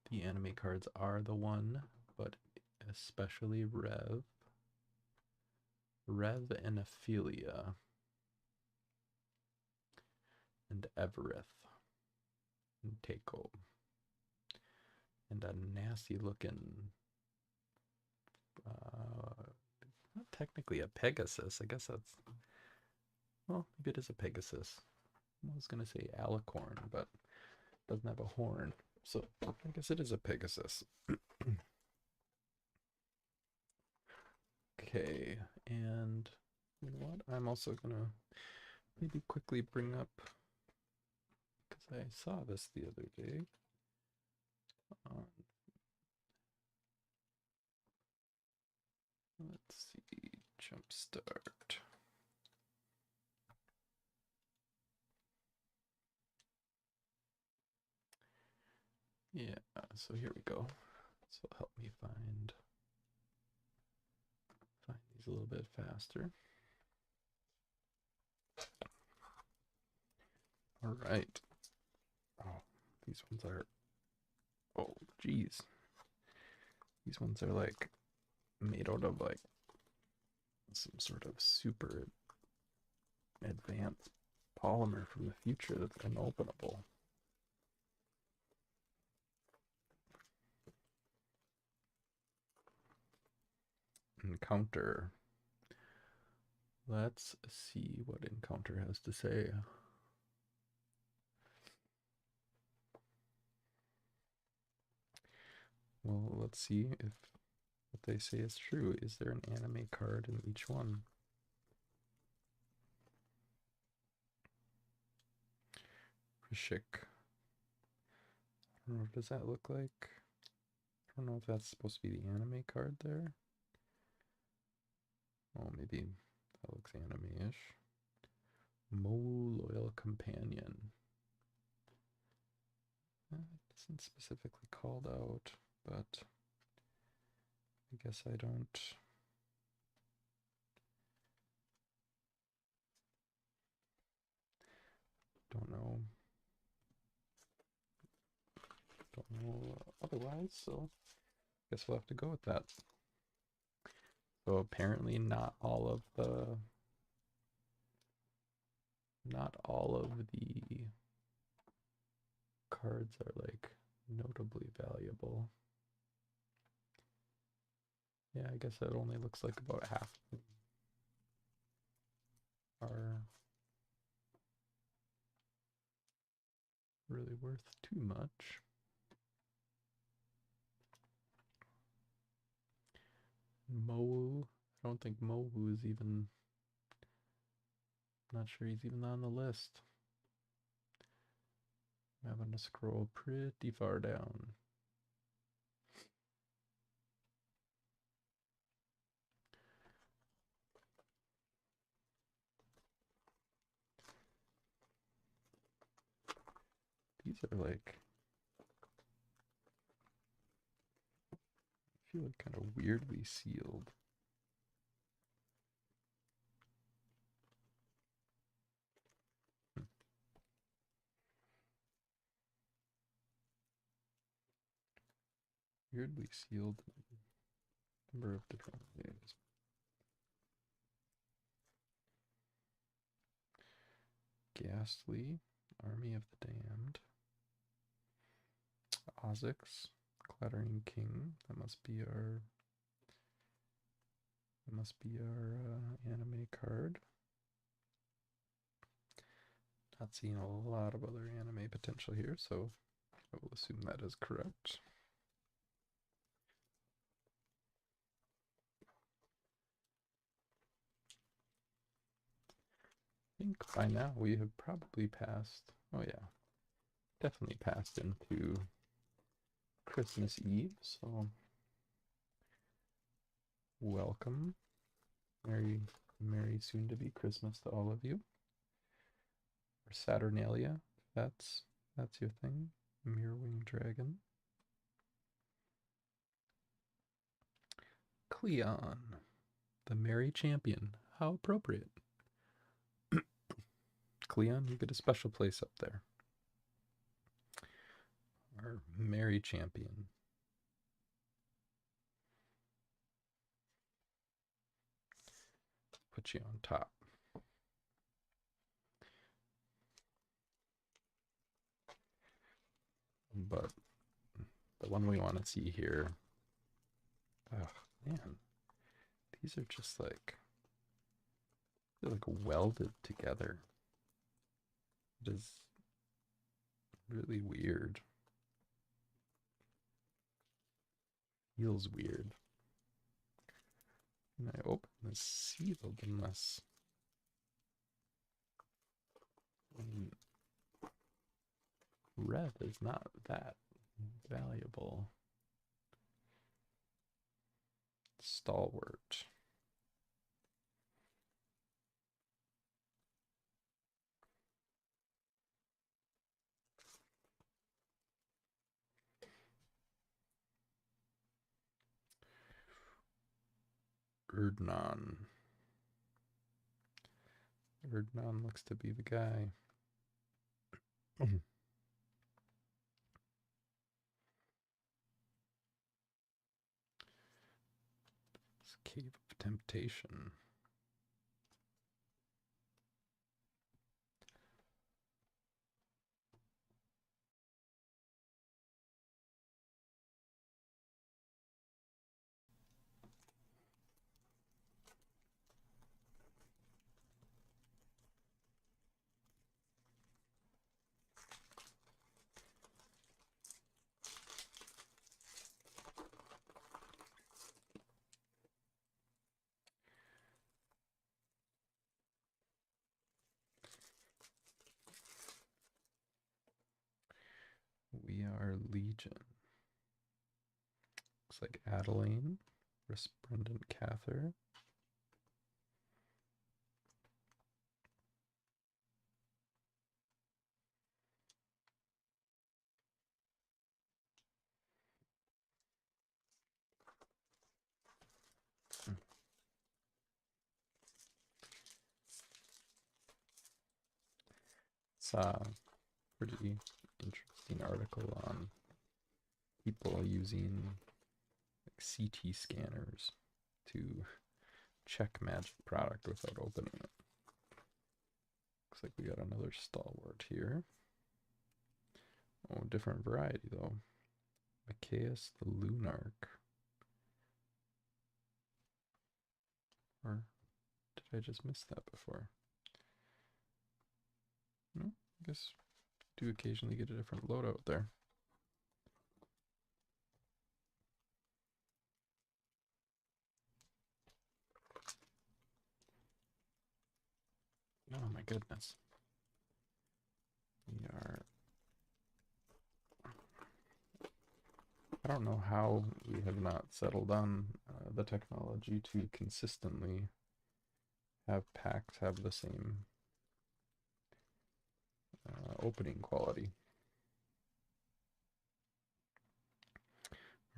The anime cards are the one, but especially Rev and Ophelia, and Evereth, and Teiko, and a nasty looking, not technically a Pegasus. I guess that's, well, maybe it is a Pegasus. I was gonna say Alicorn, but it doesn't have a horn, so I guess it is a Pegasus. Okay, and you know what? I'm also gonna maybe quickly bring up, because I saw this the other day. Let's see, Jumpstart. Yeah, so here we go. So help me find these a little bit faster. All right. Oh, these ones are, oh geez. These ones are like made out of like some sort of super advanced polymer from the future that's unopenable. Encounter. Let's see what Encounter has to say. Well, let's see if what they say is true. Is there an anime card in each one? Rishik. I don't know, what does that look like? I don't know if that's supposed to be the anime card there. Oh, maybe that looks anime-ish. Mo Loyal Companion. It isn't specifically called out, but I guess I don't know. Don't know otherwise, so I guess we'll have to go with that. So apparently not all of the cards are like notably valuable. Yeah, I guess that only looks like about half are really worth too much. Mowu, I don't think Mowu is even, not sure he's even on the list. I'm having to scroll pretty far down. These are like, I feel like kind of weirdly sealed. Weirdly sealed number of different ways. Ghastly, Army of the Damned, Ozix, Clattering King. That must be our anime card. Not seeing a lot of other anime potential here, so I will assume that is correct. I think by now we have probably passed, oh yeah, definitely passed into Christmas Eve, so welcome. Merry soon to be Christmas to all of you. Or Saturnalia, that's your thing. Mirrorwing Dragon. Cleon, the Merry Champion. How appropriate. Cleon, you get a special place up there. Our Merry Champion. Put you on top. But the one we want to see here, oh man, these are just like, they're like welded together. It is really weird. Feels weird. And I open this sealed unless, I mean, red is not that valuable. Stalwart. Erdnon. Erdnon looks to be the guy. Cave of Temptation. We are Legion. Looks like Adeline, Resplendent Cather. It's a pretty interesting article on people using like CT scanners to check magic product without opening it. Looks like we got another stalwart here. Oh, different variety though. Mikaeus the Lunarch. Or did I just miss that before? No, I guess I do occasionally get a different loadout there. Oh my goodness. We are... I don't know how we have not settled on the technology to consistently have packs have the same opening quality.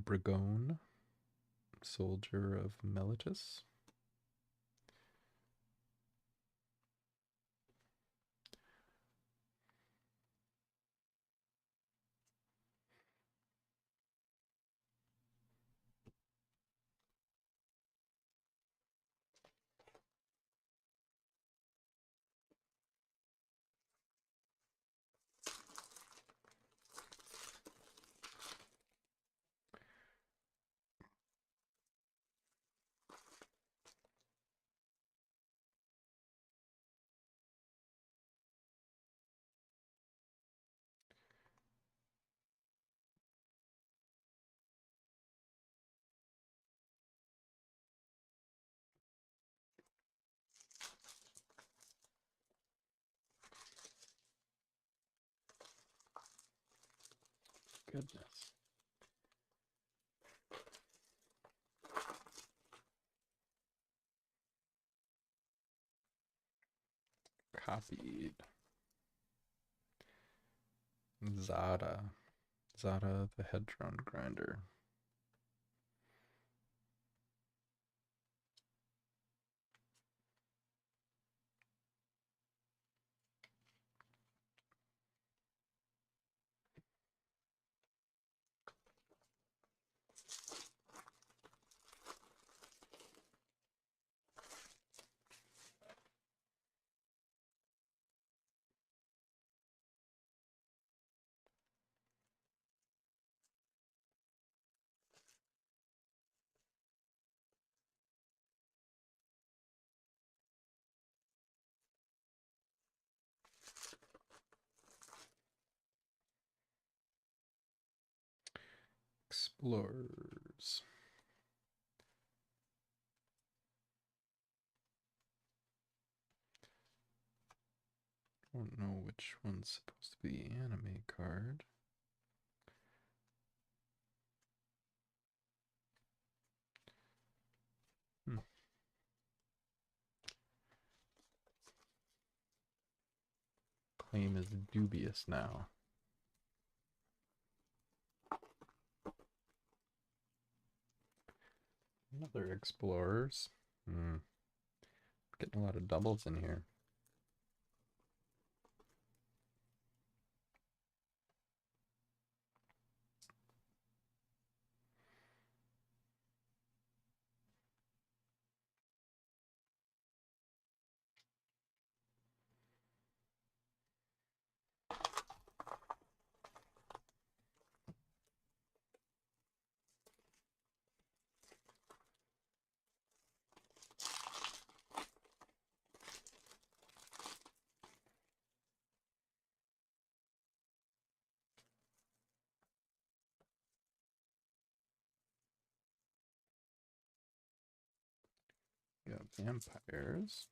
Brigone, Soldier of Meletus. Goodness. Copied. Zada. Zada the Hedron Grinder. Explorers. I don't know which one's supposed to be the anime card. Claim is dubious now. Another Explorers. Getting a lot of doubles in here. We got vampires.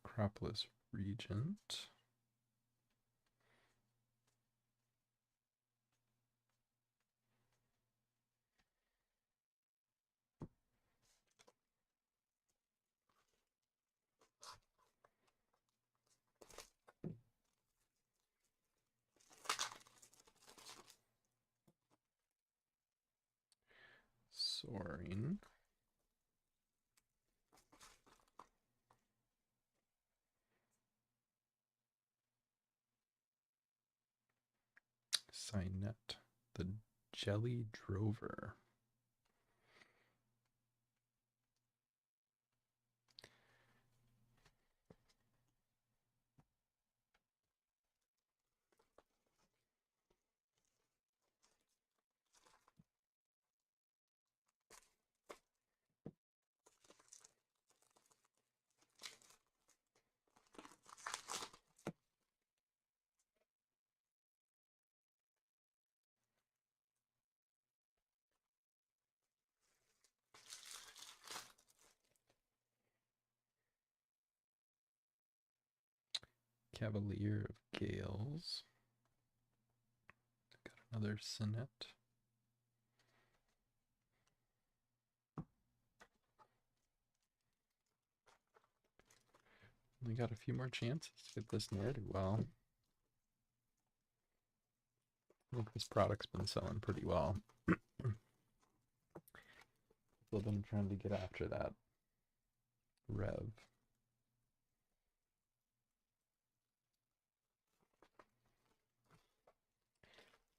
Necropolis Regent. Soaring. Signet, the Jelly Drover. Cavalier of Gales. Got another Signet. We got a few more chances to get this near to well. I think this product's been selling pretty well. Still been trying to get after that rev.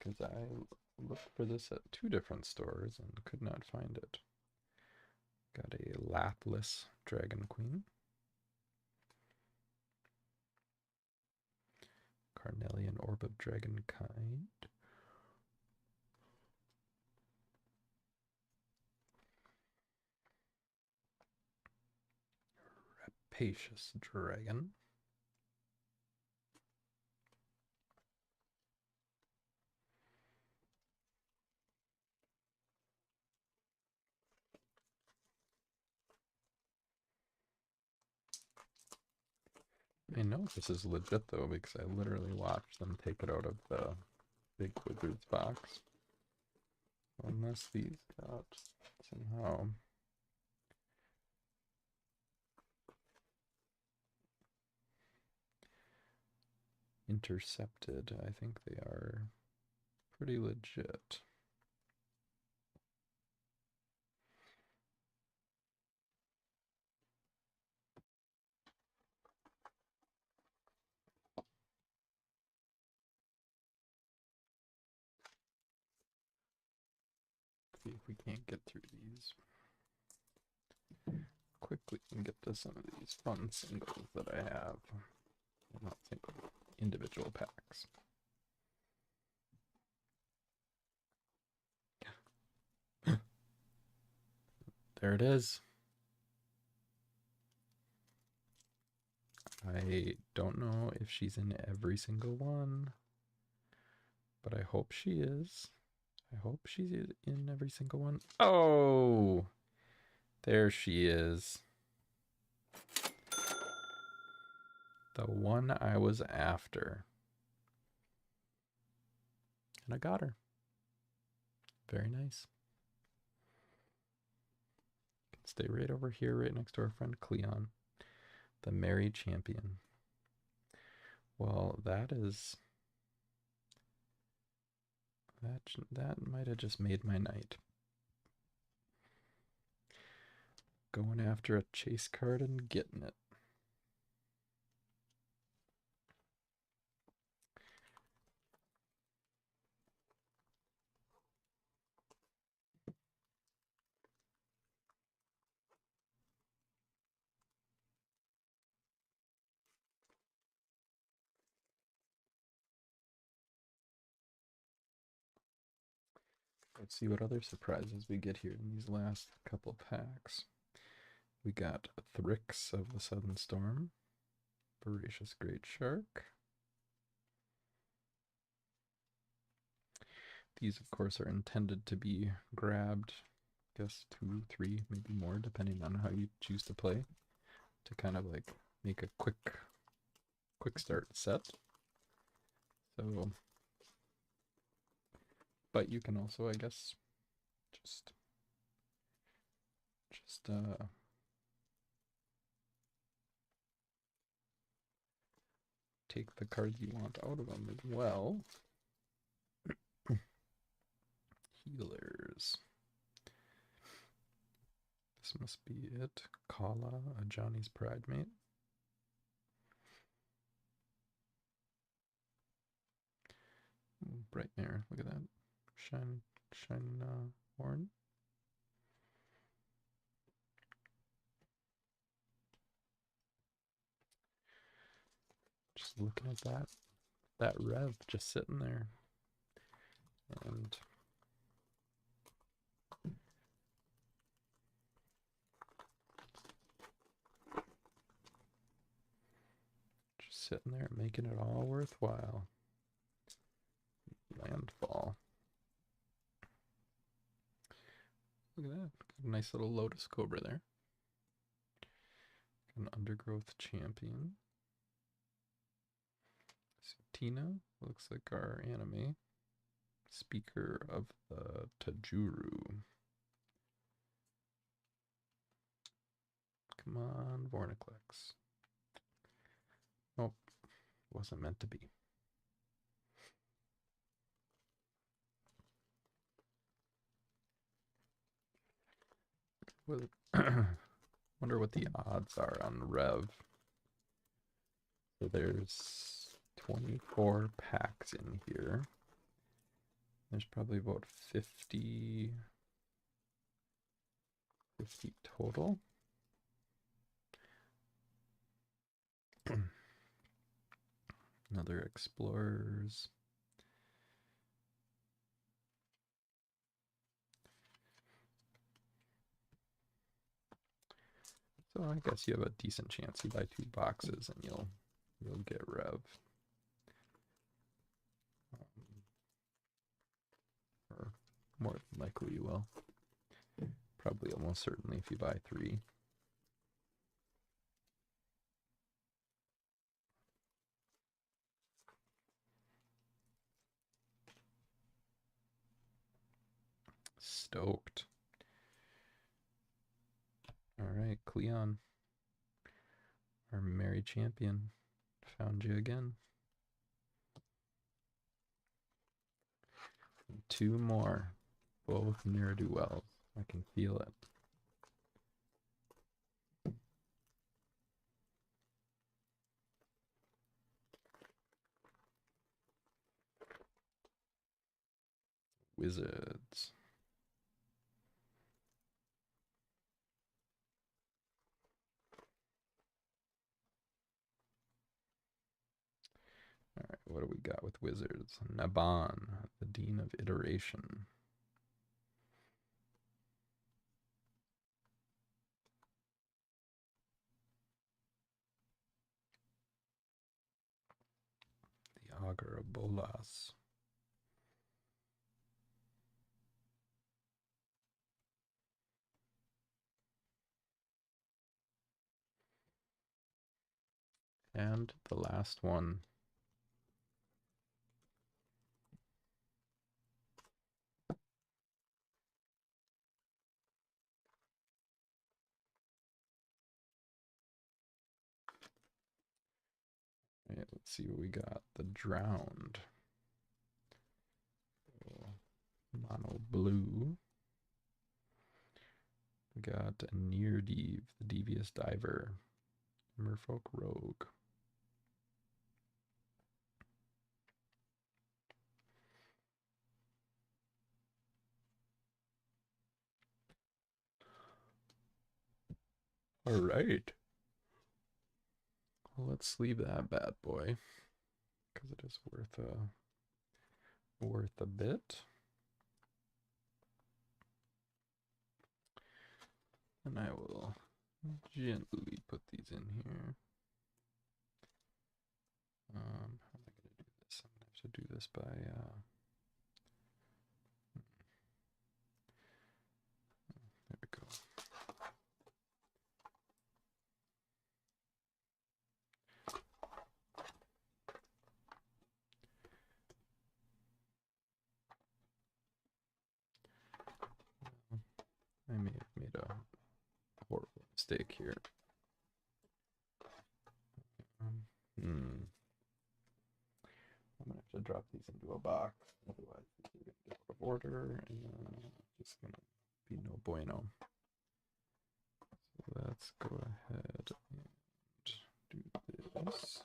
Because I looked for this at 2 different stores and could not find it. Got a Lapless Dragon Queen. Carnelian Orb of Dragonkind. Rapacious Dragon. I know this is legit though because I literally watched them take it out of the Big Wizards box. Unless these got somehow intercepted, I think they are pretty legit. See if we can't get through these quickly and get to some of these fun singles that I have. Well, not single, individual packs. There it is. I don't know if she's in every single one, but I hope she is. I hope she's in every single one. Oh, there she is. The one I was after. And I got her. Very nice. Can stay right over here, right next to our friend Cleon, the Merry Champion. Well, that might have just made my night. Going after a chase card and getting it. Let's see what other surprises we get here in these last couple packs. We got Thrix of the Southern Storm, Voracious Great Shark. These, of course, are intended to be grabbed, I guess 2, 3, maybe more, depending on how you choose to play, to kind of like make a quick start set. So, but you can also, I guess, just take the cards you want out of them as well. Healers. This must be it. Kala, a Johnny's Pridemate. right there. Look at that. Shine horn. Just looking at that rev just sitting there. And just sitting there making it all worthwhile. Landfall. Look at that. Got a nice little Lotus Cobra there. An Undergrowth Champion. Tina looks like our anime. Speaker of the Tajuru. Come on, Vorniclex. Nope, wasn't meant to be. Wonder what the odds are on Rev. So there's 24 packs in here. There's probably about 50 total. Another Explorers. So I guess you have a decent chance. You buy 2 boxes and you'll get Rev. Or more than likely you will. Probably almost certainly if you buy 3. Stoked. All right, Cleon, our merry champion, found you again. 2 more, both ne'er-do-wells. I can feel it. Wizards. All right, what do we got with Wizards? Naban, the Dean of Iteration. The Augur of Bolas. And the last one. All right, let's see what we got. The Drowned. Mono blue. We got Nirdiv, the Devious Diver. Merfolk Rogue. All right. Well, let's sleeve that bad boy because it is worth a bit. And I will gently put these in here. How am I going to do this? I'm going to have to do this by there we go. I may have made a horrible mistake here. I'm gonna have to drop these into a box, otherwise these are gonna get out of order, and it's gonna be no bueno. So let's go ahead and do this.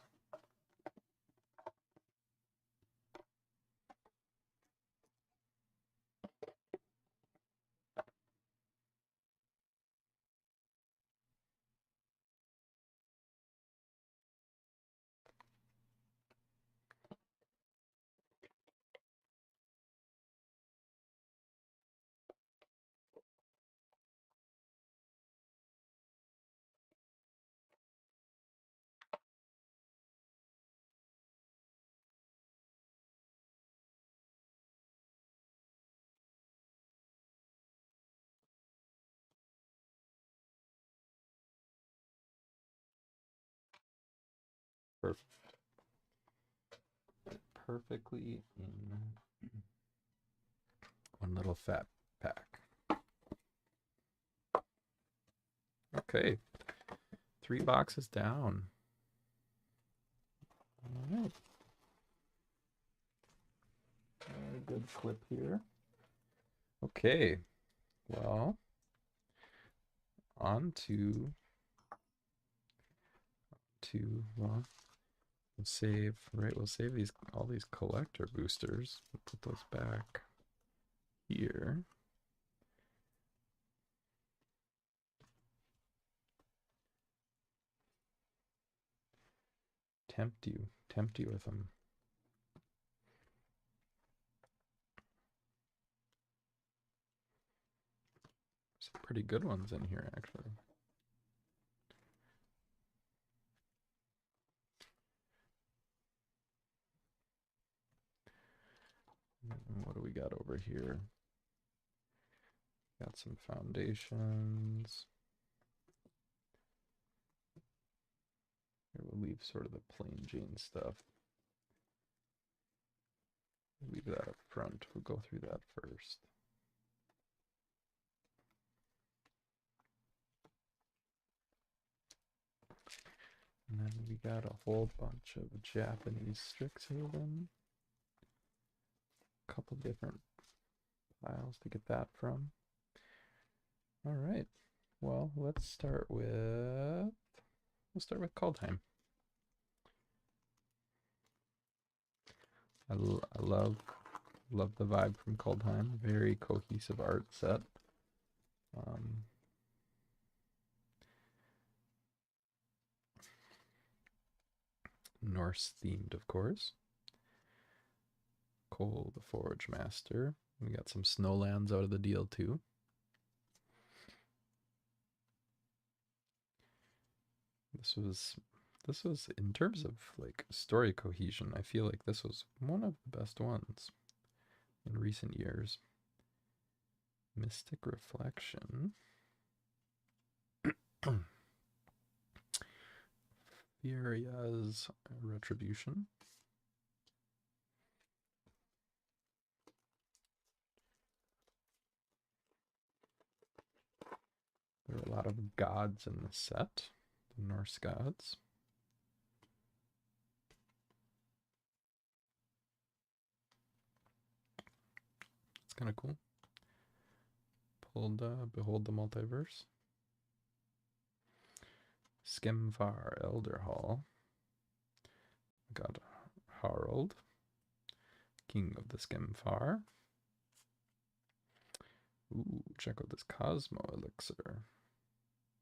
Perfect. Perfectly in one little fat pack. Okay, 3 boxes down. All right. A good flip here. Okay, well, on to well, we'll save, right? We'll save all these collector boosters. We'll put those back here. Tempt you with them. Some pretty good ones in here, actually. And what do we got over here? Got some foundations. Here we'll leave sort of the plain Jane stuff. Leave that up front. We'll go through that first. And then we got a whole bunch of Japanese Strixhaven. A couple different piles to get that from. All right. Well, let's start with Kaldheim. I love the vibe from Kaldheim. Very cohesive art set. Norse themed, of course. Cole the Forge Master. We got some Snowlands out of the deal too. This was in terms of like story cohesion, I feel like this was one of the best ones in recent years. Mystic Reflection. Furia's Retribution. There are a lot of gods in the set, the Norse gods. It's kind of cool. Pulled Behold the Multiverse. Skemfar Elderhall. Got Harald, King of the Skemfar. Ooh, check out this Cosmo Elixir.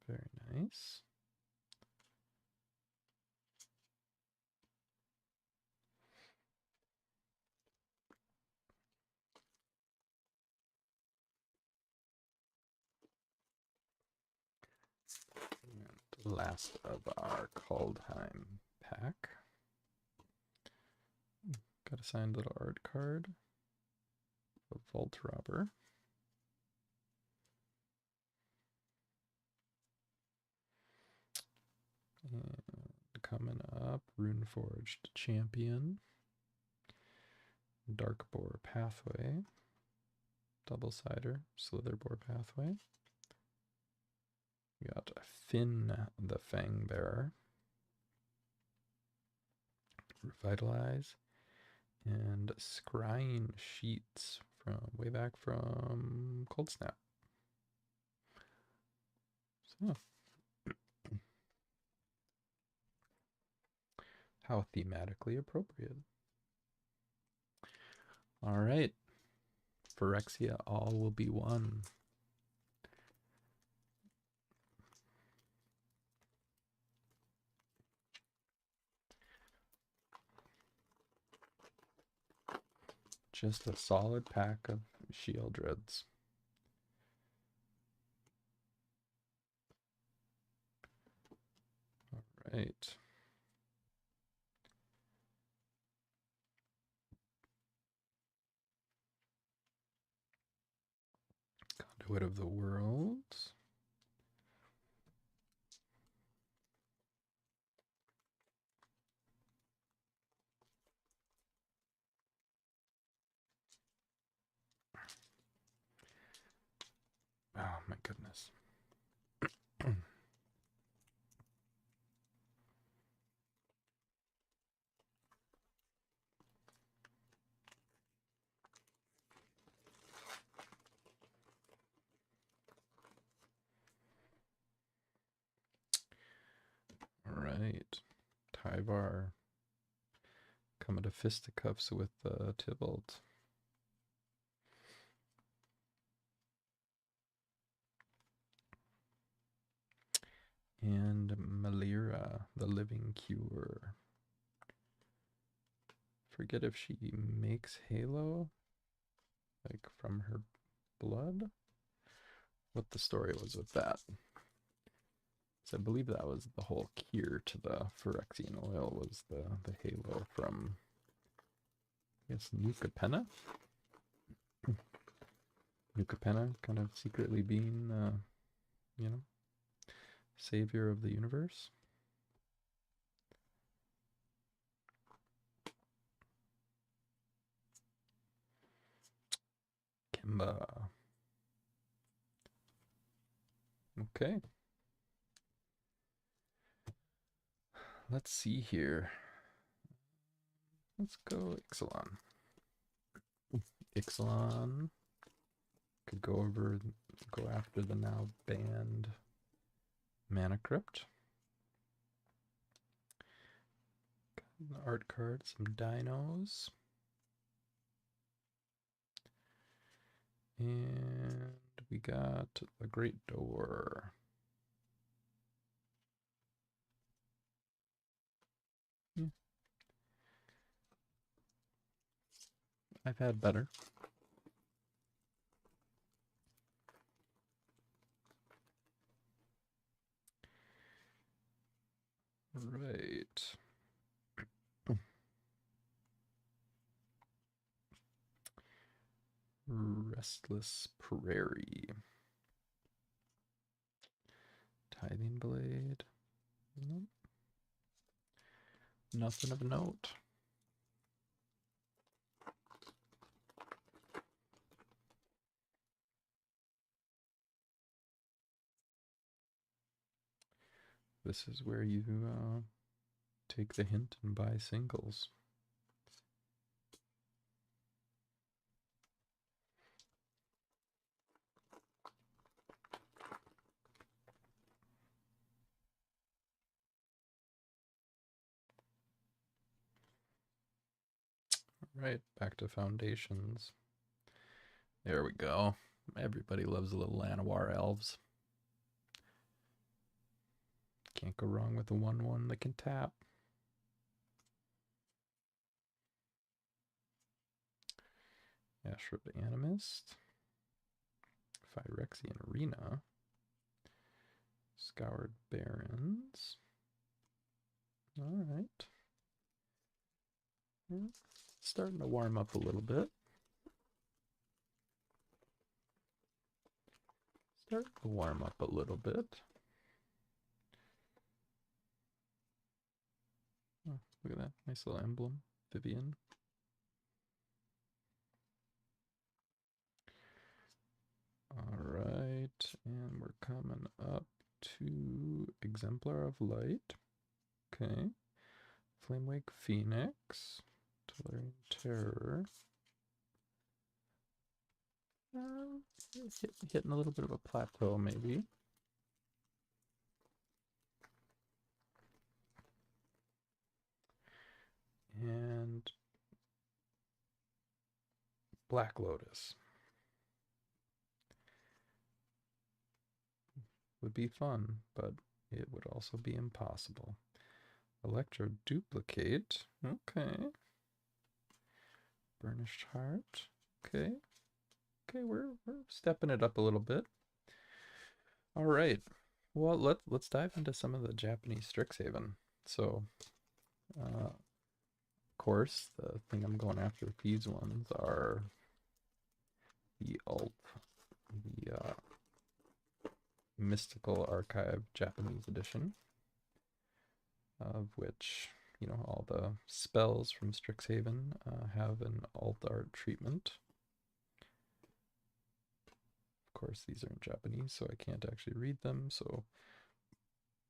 Very nice. And last of our Kaldheim pack. Got a signed little art card. A Vault Robber. And coming up, Runeforged Champion. Darkboar Pathway. Double-sider, Slitherboar Pathway. We got Finn the Fangbearer. Revitalize. And Scrying Sheets from way back from Cold Snap. So, how thematically appropriate. All right. Phyrexia, all will be one. Just a solid pack of Sheoldreds. All right. Conduit of the Worlds. Oh my goodness. All right. Tyvar. Coming to fisticuffs with Tybalt. And Melira, the Living Cure. Forget if she makes Halo, like from her blood. What the story was with that. So I believe that was the whole cure to the Phyrexian oil was the Halo from, I guess, New Capenna? New Capenna kind of secretly being, you know, savior of the universe. Kimba. Okay. Let's see here. Let's go Ixalan. Ixalan could go after the now banned Mana Crypt. Got an art card, some dinos. And we got the Great Door. Yeah. I've had better. Right. Restless Prairie. Tithing Blade. Nope. Nothing of note. This is where you take the hint and buy singles. Right, back to foundations. There we go. Everybody loves the little Llanowar elves. Can't go wrong with a 1/1 that can tap. Ashrod Animist. Phyrexian Arena. Scoured Barrens. Alright. Yeah, starting to warm up a little bit. Starting to warm up a little bit. Oh, look at that. Nice little emblem. Vivian. Alright, and we're coming up to Exemplar of Light. Okay. Flamewake Phoenix. Tolarian Terror. Hitting a little bit of a plateau, maybe. And Black Lotus. would be fun, but it would also be impossible. Electro duplicate. Okay. Burnished heart. Okay. Okay, we're stepping it up a little bit. All right. Well, let's dive into some of the Japanese Strixhaven. So, of course, the thing I'm going after with these ones are the Mystical Archive Japanese edition, of which, you know, all the spells from Strixhaven have an alt art treatment. Of course, these are in Japanese, so I can't actually read them, so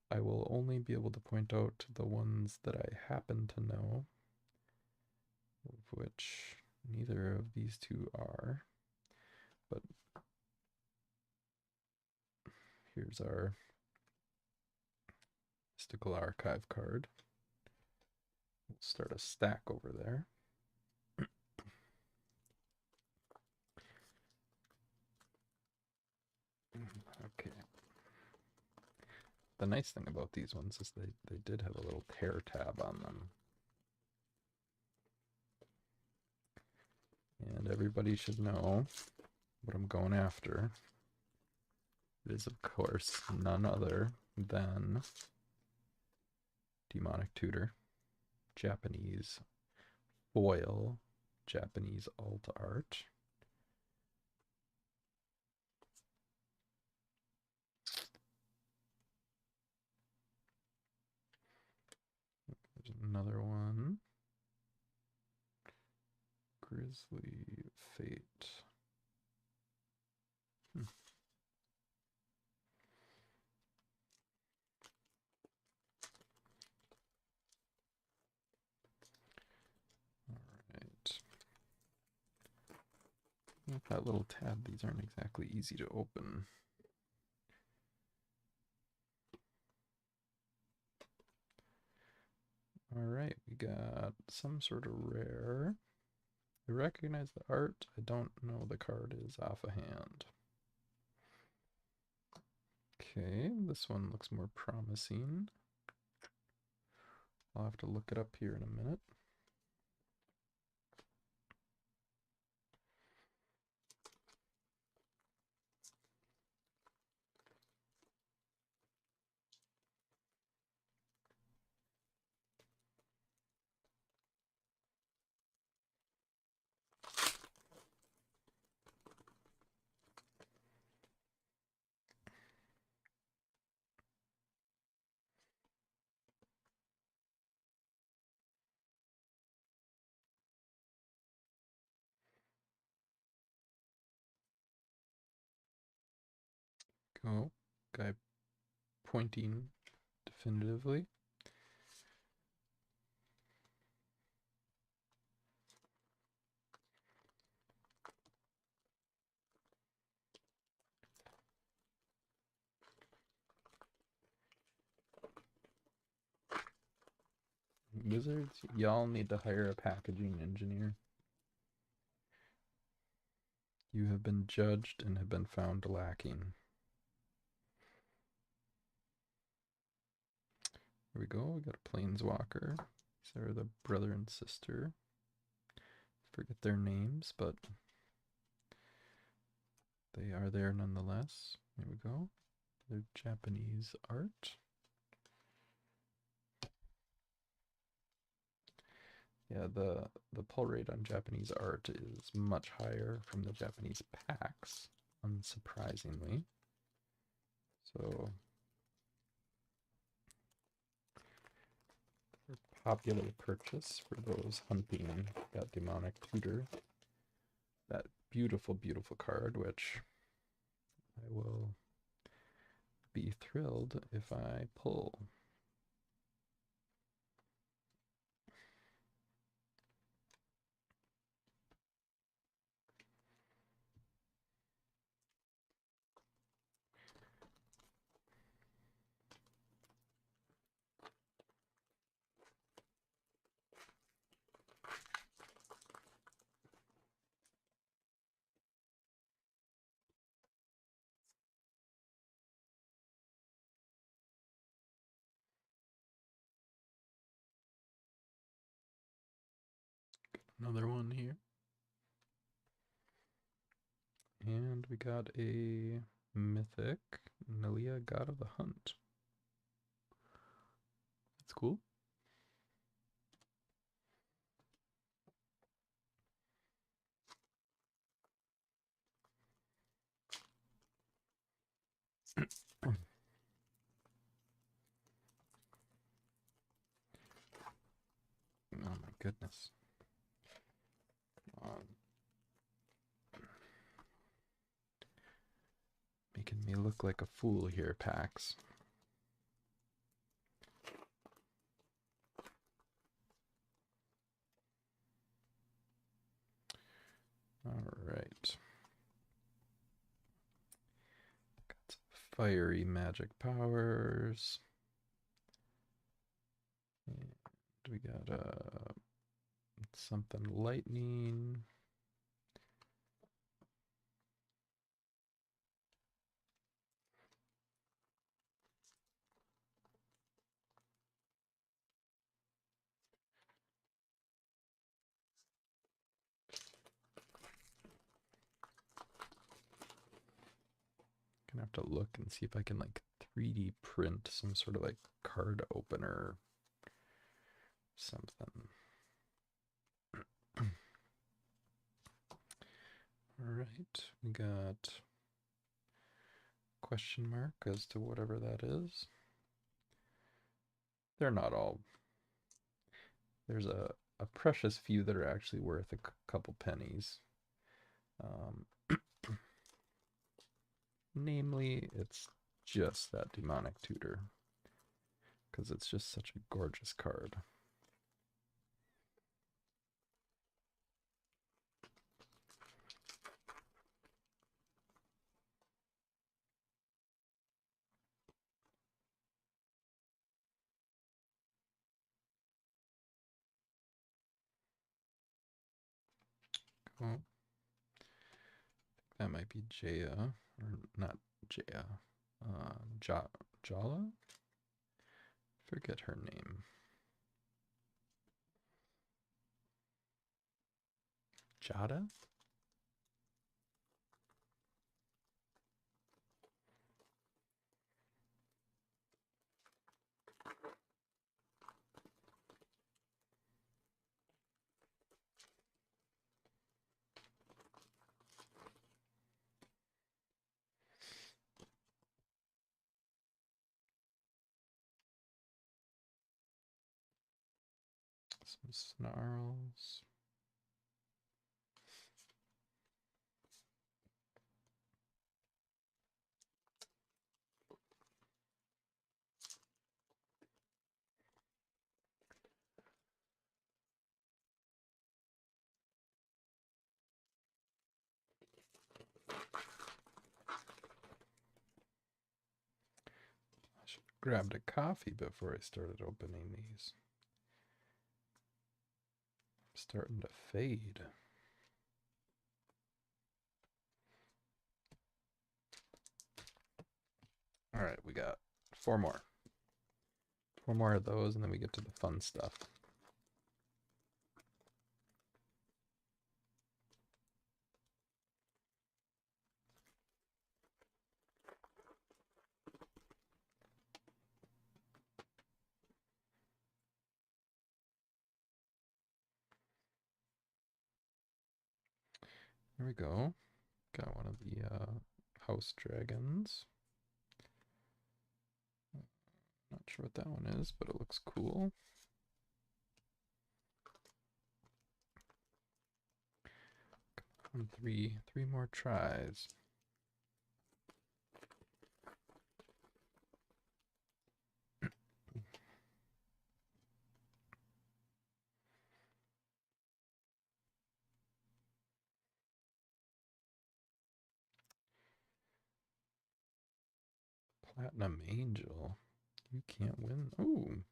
I will only be able to point out the ones that I happen to know, of which neither of these two are. But here's our Mystical Archive card. We'll start a stack over there. Okay. The nice thing about these ones is they did have a little tear tab on them. And everybody should know what I'm going after. It is, of course, none other than Demonic Tutor, Japanese foil, Japanese alt art. There's another one. Grisly Fate. Alright. With that little tab, these aren't exactly easy to open. Alright, we got some sort of rare. I recognize the art. I don't know the card is off a hand. Okay, this one looks more promising. I'll have to look it up here in a minute. Go. Guy pointing definitively. Wizards, y'all need to hire a packaging engineer. You have been judged and have been found lacking. Here we go. We got a Planeswalker. These are the brother and sister. Forget their names, but they are there nonetheless. Here we go. They're Japanese art. Yeah, the pull rate on Japanese art is much higher from the Japanese packs, unsurprisingly. So, popular purchase for those hunting that Demonic Tutor. That beautiful, beautiful card, which I will be thrilled if I pull. Another one here. And we got a mythic Nelia, God of the Hunt. That's cool. Oh my goodness. Making me look like a fool here, Pax. All right. Got fiery magic powers. And we got something lightning. Gonna have to look and see if I can like 3D print some sort of like card opener, something. All right, we got question mark as to whatever that is. They're not all. There's a precious few that are actually worth a couple pennies. Namely, it's just that Demonic Tutor, because it's just such a gorgeous card. Cool. That might be Jaya, or not Jaya. Jala? Forget her name. Jada? Some snarls. I should have grabbed a coffee before I started opening these. I'm starting to fade. All right, we got 4 more. 4 more of those, and then we get to the fun stuff. There we go. Got one of the house dragons. Not sure what that one is, but it looks cool. Come on, three more tries. Platinum Angel. You can't win. Ooh.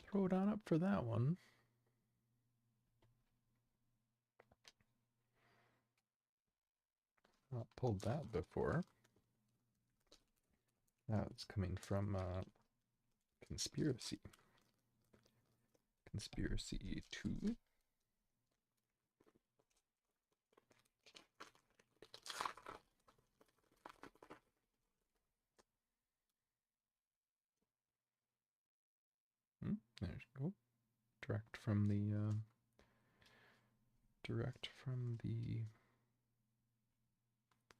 Throw it on up for that one. Not pulled that before. That's coming from Conspiracy. Conspiracy 2. There you go. Direct from the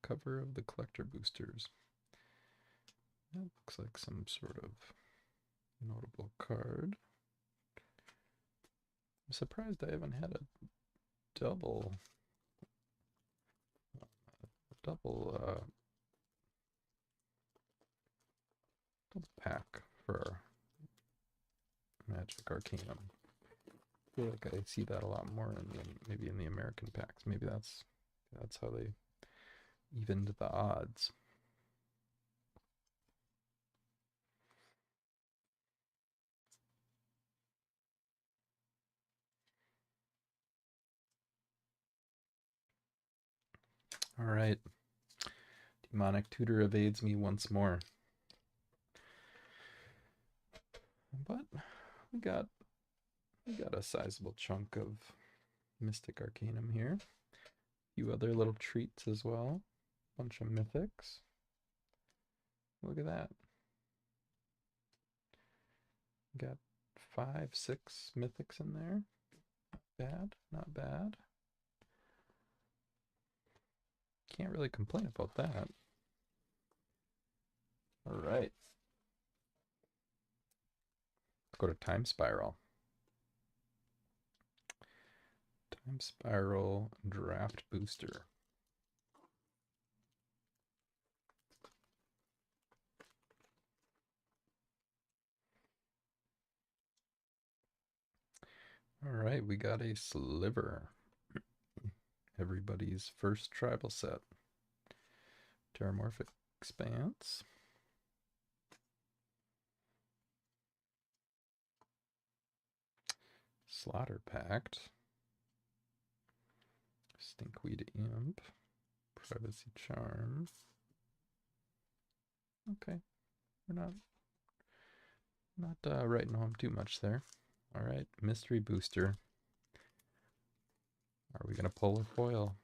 cover of the collector boosters. That looks like some sort of notable card. I'm surprised I haven't had a double pack for Magic Arcanum. I feel like I see that a lot more maybe in the American packs. Maybe that's how they evened the odds. All right. Demonic Tutor evades me once more. But we got a sizable chunk of Mystic Arcanum here. A few other little treats as well. Bunch of mythics. Look at that. Got 5, 6 mythics in there. Not bad, not bad. Can't really complain about that. All right. Let's go to Time Spiral. Time Spiral Draft Booster. All right, we got a Sliver. Everybody's first tribal set. Terramorphic Expanse. Slaughter Pact. Stinkweed Imp. Privacy Charm. Okay, we're not writing home too much there. All right, Mystery Booster. Are we gonna pull a foil?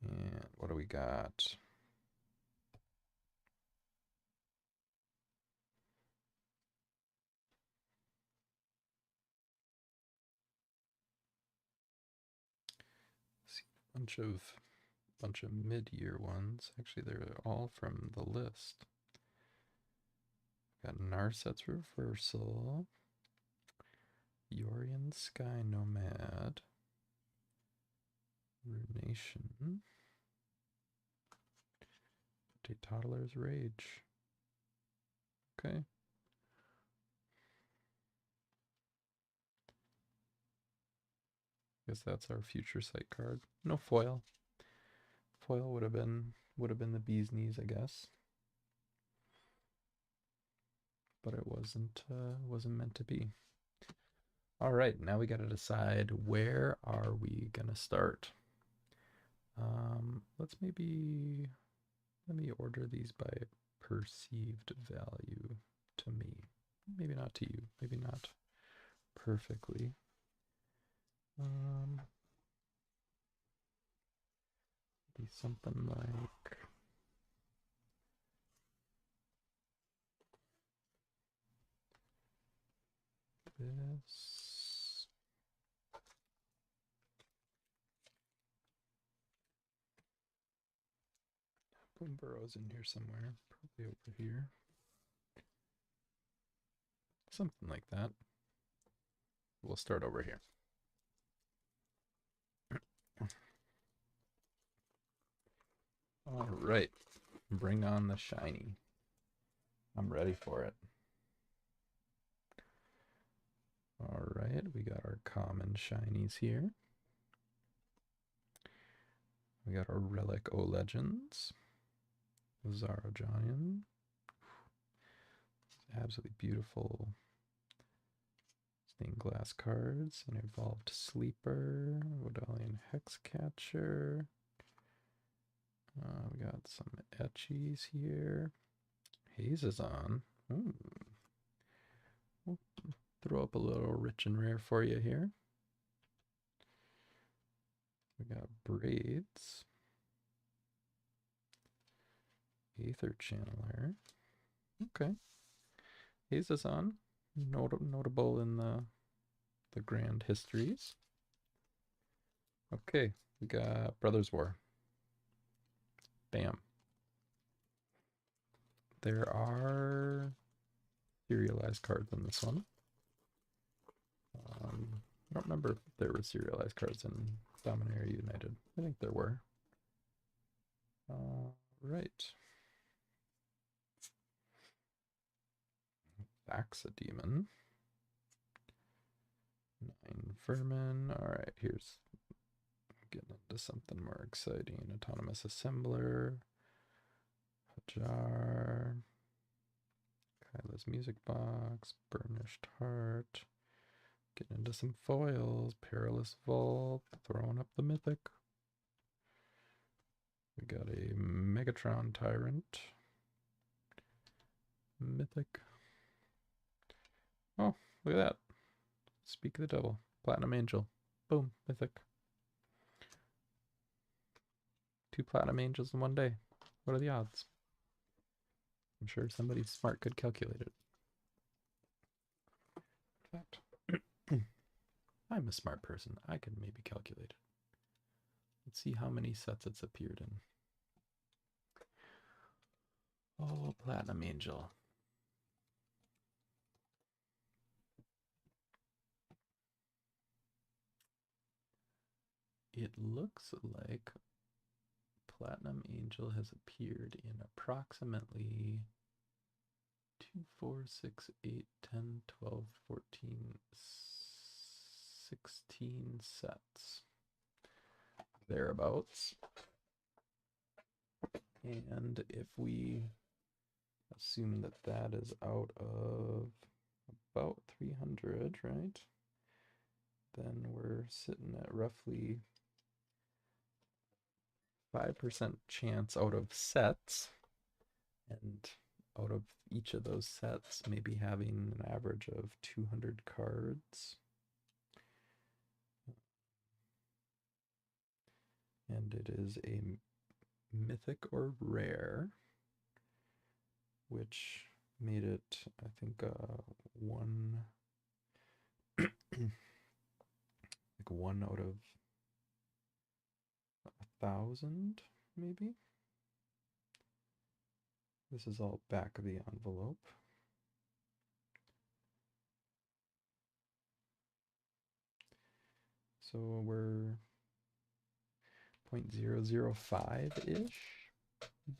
And what do we got? Let's see, bunch of mid-year ones. Actually, they're all from the list. Got Narset's Reversal, Yorion Sky Nomad, Runation, Toddler's Rage. Okay. Guess that's our future sight card. No foil. Foil would have been the bee's knees, I guess. But it wasn't meant to be. All right, now we got to decide where are we gonna start. Let me order these by perceived value to me. Maybe not to you. Maybe not perfectly. Be something like this. Boom Burrow's in here somewhere, probably over here. Something like that. We'll start over here. All right, bring on the shiny. I'm ready for it. All right, we got our common shinies here. We got our Relic O Legends, Zaragian, absolutely beautiful stained glass cards, an Evolved Sleeper, Wodalian Hexcatcher. We got some etchies here. Haze is on. Ooh. We'll throw up a little rich and rare for you here. We got Braids. Aether Channeler. Okay. Haze is on. Notable in the grand histories. Okay, we got Brothers War. Bam. There are serialized cards in this one. I don't remember if there were serialized cards in Dominaria United. I think there were. Right. Vaxademon. 9 Vermin. Alright, here's getting into something more exciting. Autonomous Assembler. Hajar. Kyla's Music Box. Burnished Heart. Getting into some foils. Perilous Vault. Throwing up the Mythic. We got a Megatron Tyrant. Mythic. Oh, look at that. Speak of the Devil. Platinum Angel. Boom. Mythic. 2 Platinum Angels in one day. What are the odds? I'm sure somebody smart could calculate it. In fact, I'm a smart person. I can maybe calculate it. Let's see how many sets it's appeared in. Oh, Platinum Angel. It looks like Platinum Angel has appeared in approximately 2, 4, 6, 8, 10, 12, 14, 16 sets. Thereabouts. And if we assume that that is out of about 300, right? Then we're sitting at roughly 5% chance out of sets, and out of each of those sets maybe having an average of 200 cards. And it is a mythic or rare, which made it, I think, one like 1 out of 1,000, maybe. This is all back of the envelope. So we're 0.005-ish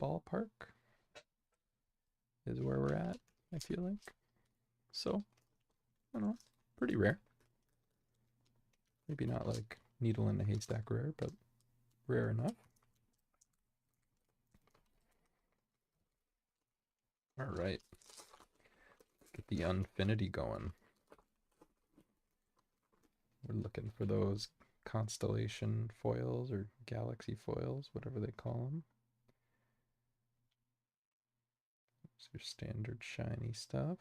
ballpark is where we're at, I feel like. So, I don't know, pretty rare. Maybe not like needle in a haystack rare, but rare enough. All right, get the Unfinity going. We're looking for those constellation foils or galaxy foils, whatever they call them. It's your standard shiny stuff.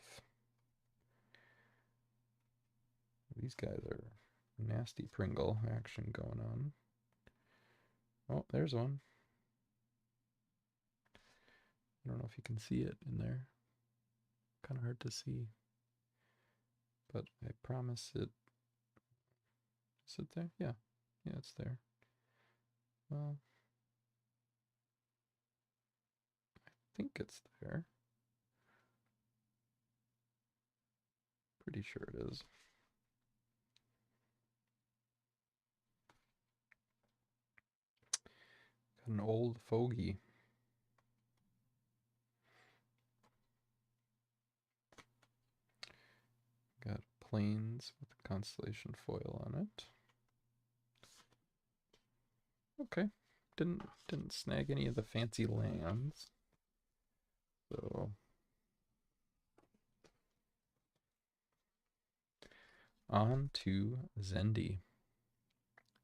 These guys are nasty Pringle action going on. Oh, there's one. I don't know if you can see it in there. Kind of hard to see. But I promise it. Is it there? Yeah. Yeah, it's there. Well, I think it's there. Pretty sure it is. Got an old fogey. Got planes with a constellation foil on it. Okay. Didn't snag any of the fancy lands. So on to Zendi.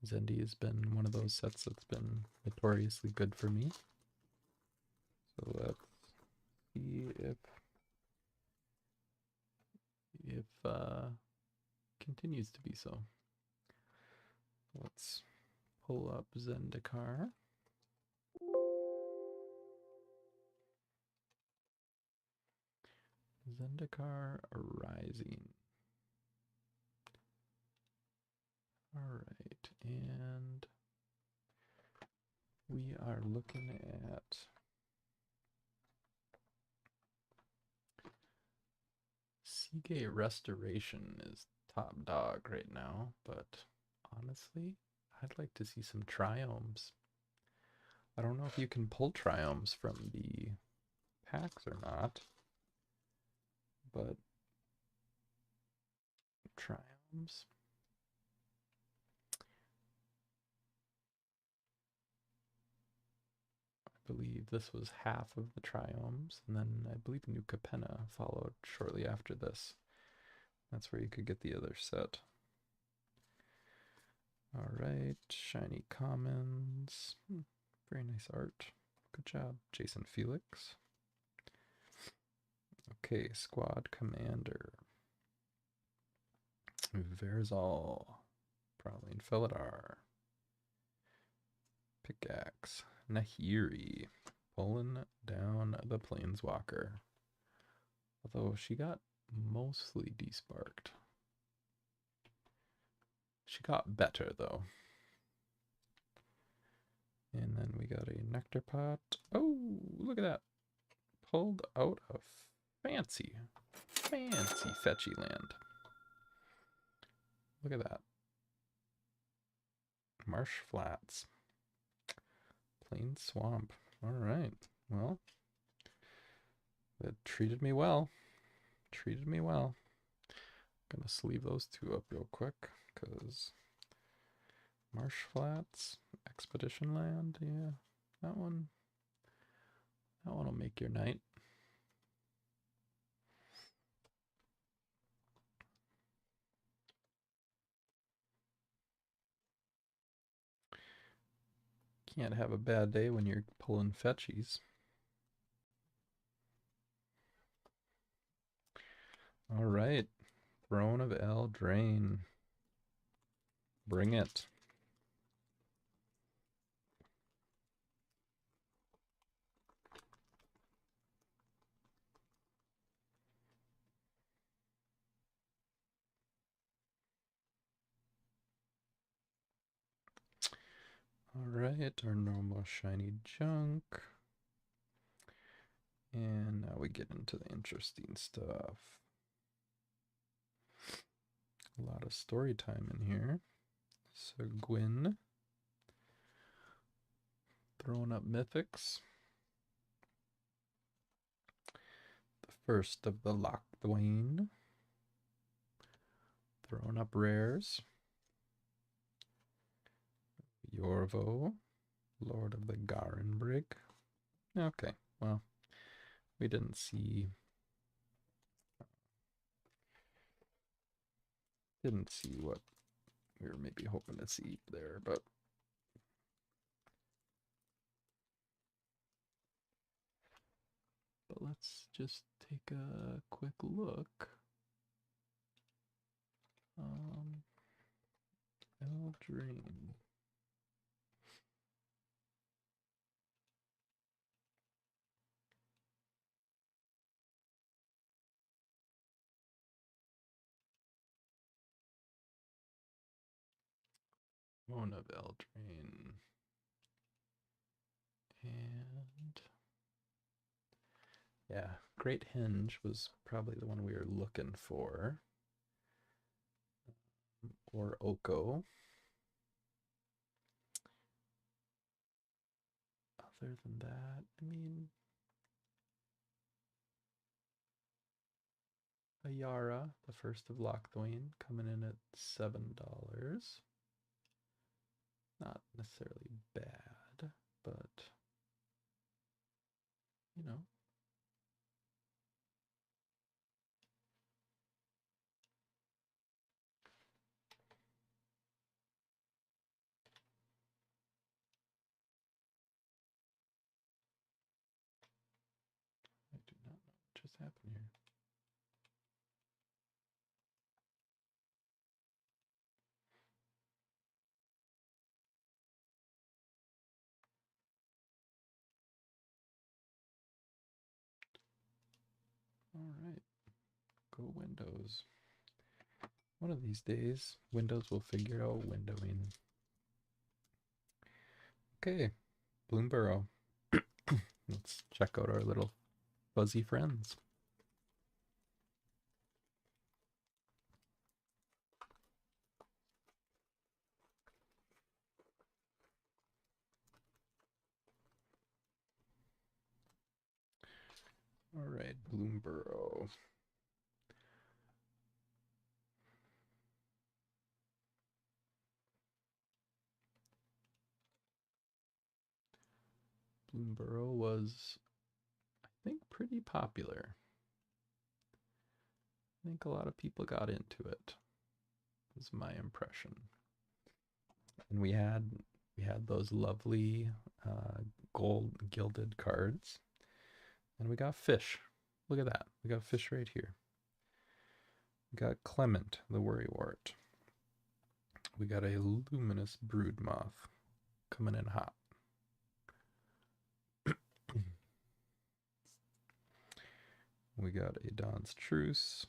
Zendi has been one of those sets that's been notoriously good for me. So let's see if continues to be so. Let's pull up Zendikar. Zendikar Rising. All right, and we are looking at Seagate Restoration is top dog right now, but honestly, I'd like to see some Triomes. I don't know if you can pull Triomes from the packs or not, but Triomes. I believe this was half of the Triomes, and then I believe New Capenna followed shortly after this. That's where you could get the other set. All right, shiny commons. Very nice art. Good job, Jason Felix. Okay, squad commander. Verzal. Praline Felidar. Pickaxe. Nahiri. Pulling down the Planeswalker. Although she got mostly desparked. She got better, though. And then we got a Nectar Pot. Oh, look at that. Pulled out a fancy fetchy land. Look at that. Marsh Flats. Plain Swamp. All right. Well, it treated me well. Treated me well. Gonna sleeve those two up real quick, because Marsh Flats, Expedition Land, yeah, that one will make your night. Can't have a bad day when you're pulling fetchies. All right, Throne of Eldraine. Bring it. All right, our normal shiny junk. And now we get into the interesting stuff. A lot of story time in here. So Gwyn. Throwing up mythics. The first of the Locthwain. Throwing up rares. Yorvo. Lord of the Garenbrig. Okay, well, we didn't see what we were maybe hoping to see there, but let's just take a quick look. Eldraine. One of Eldraine. And yeah, Great Henge was probably the one we were looking for. Or Oko. Other than that, I mean, Ayara, the first of Locthwain, coming in at $7. Not necessarily bad, but you know. I do All right, go Windows. One of these days, Windows will figure out windowing. Okay, Bloomborough. Let's check out our little fuzzy friends. All right, Bloomborough. Bloomborough was, I think, pretty popular. I think a lot of people got into it, is my impression. And we had those lovely gold gilded cards, and we got fish. Look at that. We got fish right here. We got Clement, the worrywart. We got a luminous brood moth coming in hot. We got a Don's Truce,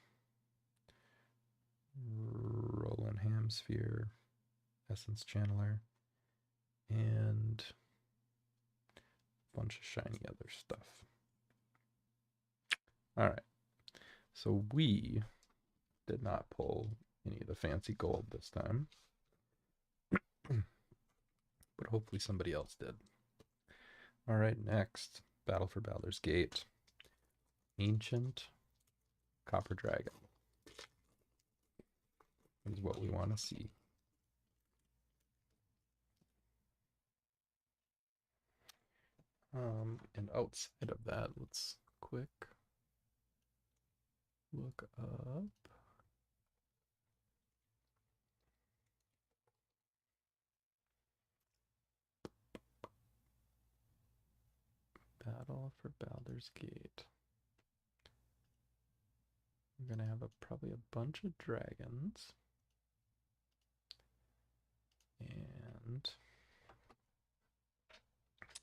Roland Hamsphere, Essence Channeler, and a bunch of shiny other stuff. All right, so we did not pull any of the fancy gold this time, but hopefully somebody else did. All right, next, Battle for Baldur's Gate. Ancient Copper Dragon is what we want to see. And outside of that, let's quick look up Battle for Baldur's Gate. We're gonna have probably a bunch of dragons, and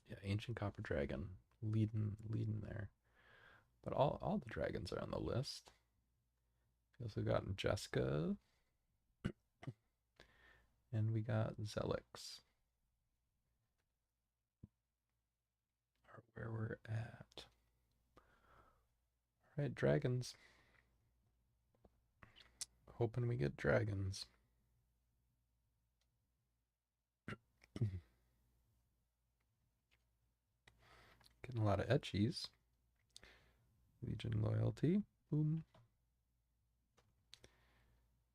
yeah, Ancient Copper Dragon leading there. But all the dragons are on the list. We also got Jessica, and we got Zelix. Or where we're at. All right, dragons. Hoping we get dragons. Getting a lot of etchies. Legion Loyalty. Boom.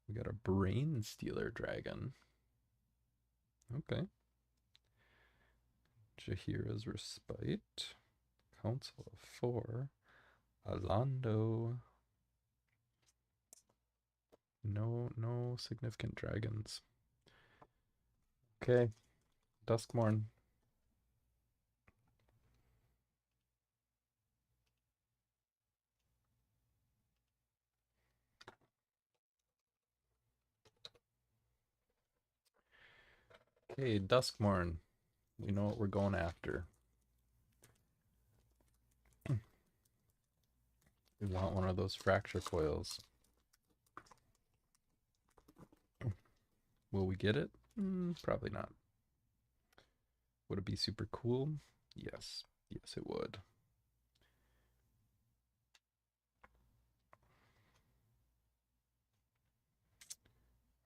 We got a Brain Stealer Dragon. Okay. Jaheira's Respite. Council of Four. Alando. No significant dragons. Okay. Duskmourn. Okay, Duskmourn. We know what we're going after. We want one of those fracture coils. Will we get it? Probably not. Would it be super cool? Yes. Yes, it would.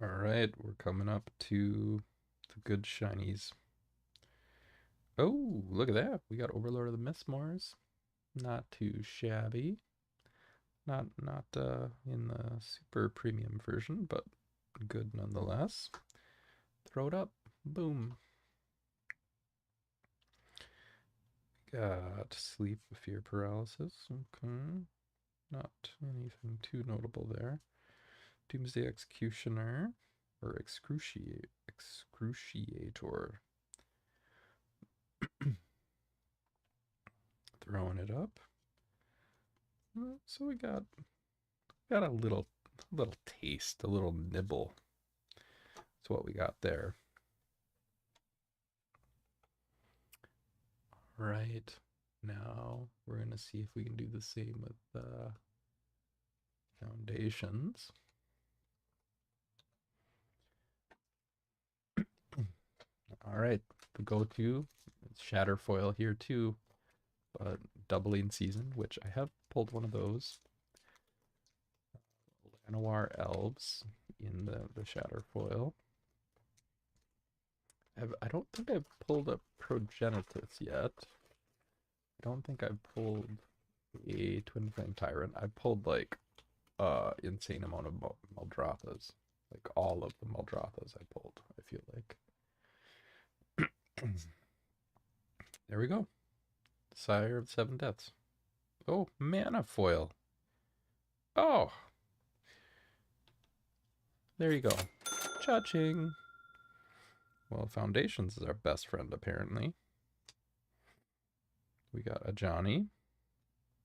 All right, we're coming up to the good shinies. Oh, look at that. We got Overlord of the Mistmores. Not too shabby. Not in the super premium version, but good nonetheless. Throw it up. Boom. Got Sleep, Fear, Paralysis. Okay. Not anything too notable there. Doomsday Executioner. Or Excruciator. Throwing it up. So we got a little taste, a little nibble. That's what we got there. Right now, we're gonna see if we can do the same with Foundations. All right, the go-to Shatterfoil here too, but doubling season, which I have pulled one of those. Llanowar Elves in the Shatterfoil. I don't think I've pulled a Progenitus yet. I don't think I've pulled a Twin Flame Tyrant. I pulled like insane amount of Muldrathas. Like all of the Muldrathas I pulled, I feel like. There we go. Sire of Seven Deaths. Oh, Mana Foil. Oh. There you go. Cha-ching. Well, Foundations is our best friend, apparently. We got a Johnny.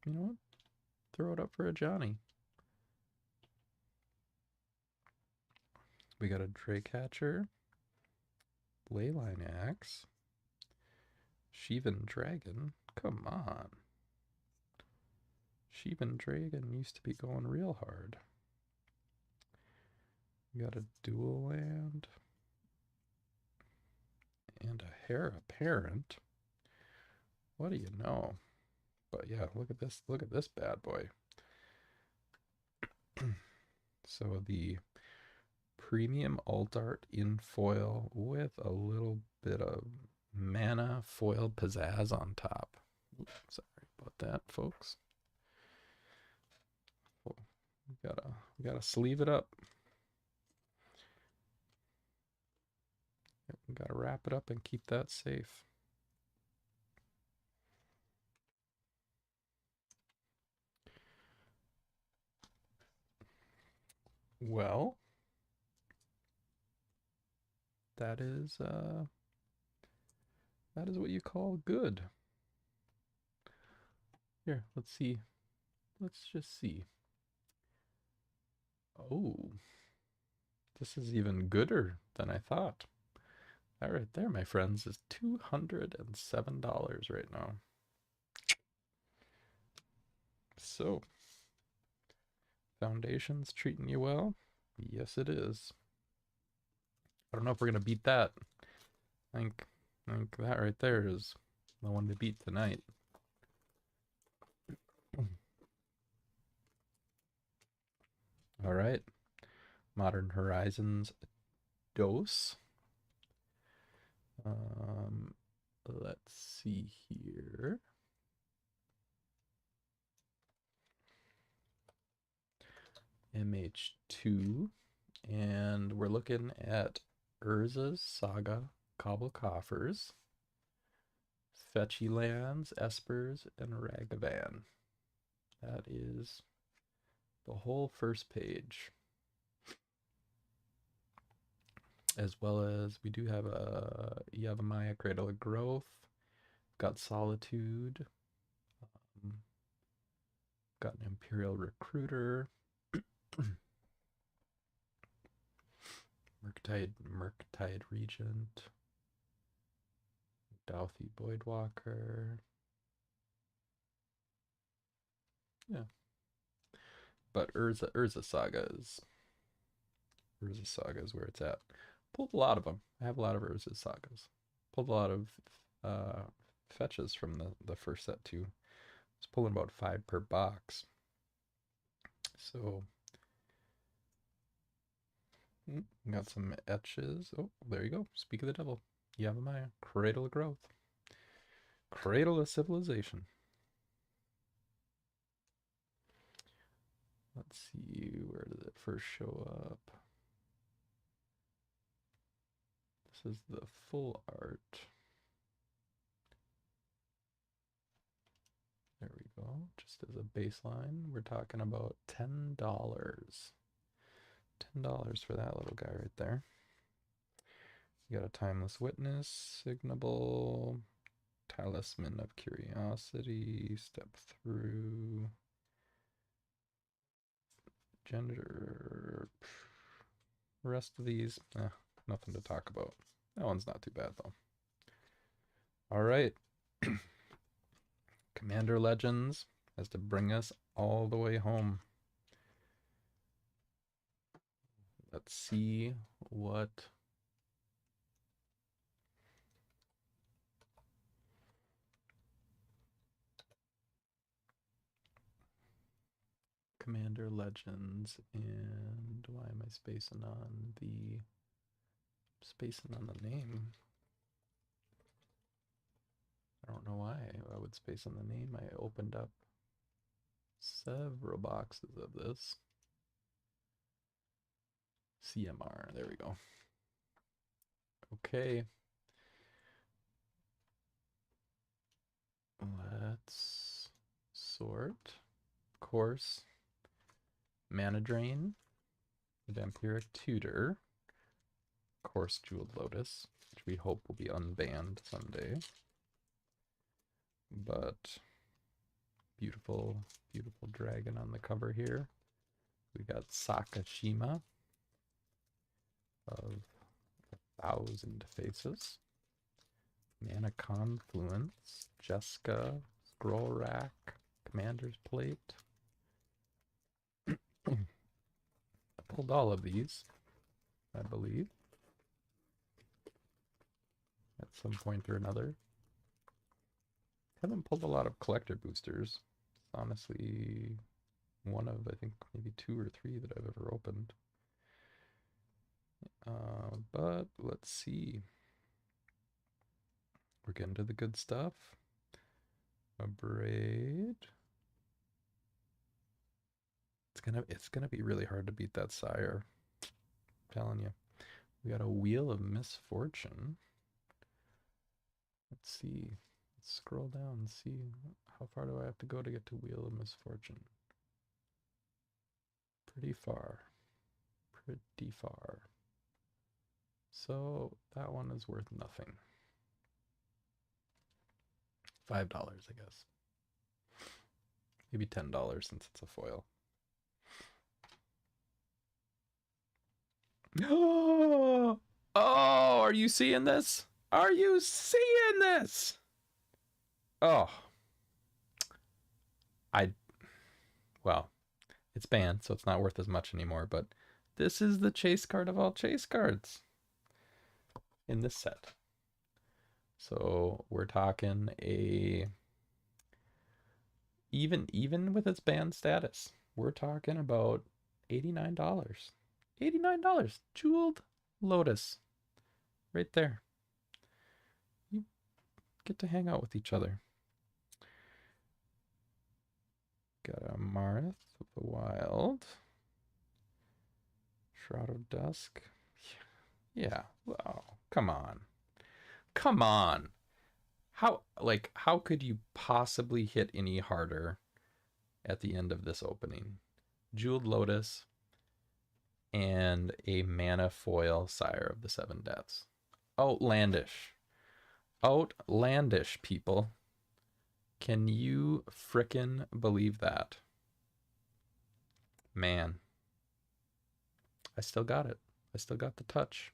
You know what? Throw it up for a Johnny. We got a Drake-Hatcher. Leyline Axe. Shivan Dragon. Come on. Shivan Dragon used to be going real hard. We got a dual land. And a Heir Apparent. What do you know? But yeah, look at this. Look at this bad boy. So the premium alt art in foil with a little bit of mana foil pizzazz on top. Oops, sorry about that, folks. Oh, we gotta sleeve it up. Yep, we gotta wrap it up and keep that safe. Well, that is what you call good. Here, let's see. Let's just see. Oh, this is even gooder than I thought. That right there, my friends, is $207 right now. So, Foundation's treating you well? Yes, it is. I don't know if we're gonna beat that. I think that right there is the one to beat tonight. All right, Modern Horizons Dose. Let's see here. MH2, and we're looking at Urza's Saga, Cobble Coffers, Fetchy Lands, Espers, and Ragavan. That is the whole first page. As well as we do have a Yavimaya Cradle of Growth, got Solitude, got an Imperial Recruiter, Murktide Regent, Dauthi Voidwalker. Yeah. But Urza Saga is where it's at. Pulled a lot of them. I have a lot of Urza Sagas. Pulled a lot of fetches from the first set too. I was pulling about 5 per box. So got some etches. Oh, there you go. Speak of the devil. Yavimaya, Cradle of Growth. Cradle of Civilization. Let's see, where did it first show up? This is the full art. There we go. Just as a baseline, we're talking about $10. $10 for that little guy right there. You got a Timeless Witness, Signable, Talisman of Curiosity, Step Through, Gender. The rest of these, nothing to talk about. That one's not too bad though. All right. Commander Legends has to bring us all the way home. let's see what Commander Legends, and why am I spacing on the name? I don't know why I would space on the name. I opened up several boxes of this. CMR, there we go. Okay. Let's sort. Of course. Mana Drain. Vampiric Tutor. Of course, Jeweled Lotus, which we hope will be unbanned someday. But beautiful, beautiful dragon on the cover here. We got Sakashima of 1,000 Faces. Mana Confluence, Jeska, Scroll Rack, Commander's Plate. I pulled all of these, I believe, at some point or another. Haven't pulled a lot of collector boosters. Honestly, one of, I think, maybe 2 or 3 that I've ever opened. But let's see. We're getting to the good stuff. A braid. It's gonna be really hard to beat that sire. I'm telling you. We got a Wheel of Misfortune. Let's see. Let's scroll down and see how far do I have to go to get to Wheel of Misfortune. Pretty far. Pretty far. So that one is worth nothing. $5, I guess. Maybe $10 since it's a foil. Oh, are you seeing this? Are you seeing this? Oh. Well, it's banned, so it's not worth as much anymore, but this is the chase card of all chase cards in this set. So we're talking even with its banned status, we're talking about $89. $89. Jeweled Lotus. Right there. You get to hang out with each other. Got a Marth of the Wild. Shroud of Dusk. Yeah. Oh, come on. Come on. How could you possibly hit any harder at the end of this opening? Jeweled Lotus and a mana foil Sire of the Seven Deaths. Outlandish. Outlandish, people. Can you frickin' believe that? Man. I still got it. I still got the touch.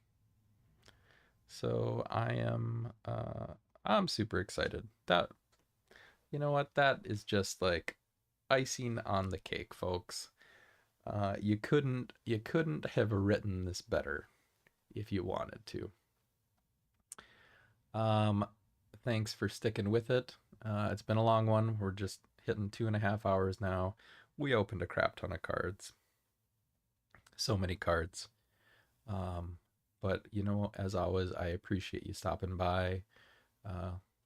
So I'm super excited. That, you know what? That is just like icing on the cake, folks. You couldn't have written this better if you wanted to. Thanks for sticking with it. It's been a long one. We're just hitting 2.5 hours now. We opened a crap ton of cards. So many cards. But you know, as always, I appreciate you stopping by.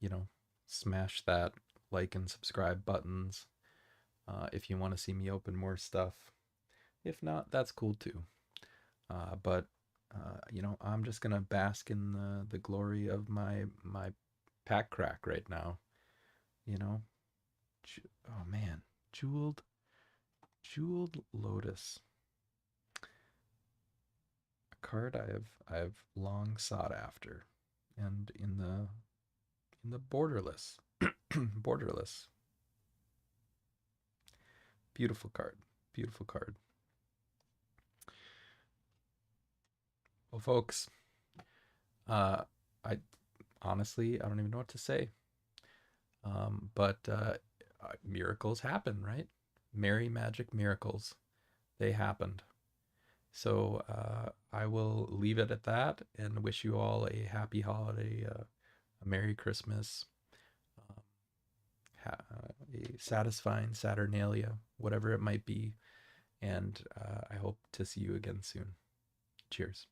You know, smash that like and subscribe buttons if you want to see me open more stuff. If not, that's cool too. But you know, I'm just gonna bask in the glory of my pack crack right now. You know, oh man, jeweled Lotus, a card I've long sought after, and in the borderless, borderless, beautiful card, beautiful card. Well, folks, I honestly I don't even know what to say. But miracles happen, right? Merry magic miracles, they happened. So I will leave it at that and wish you all a happy holiday, a Merry Christmas, um, a satisfying Saturnalia, whatever it might be. And I hope to see you again soon. Cheers.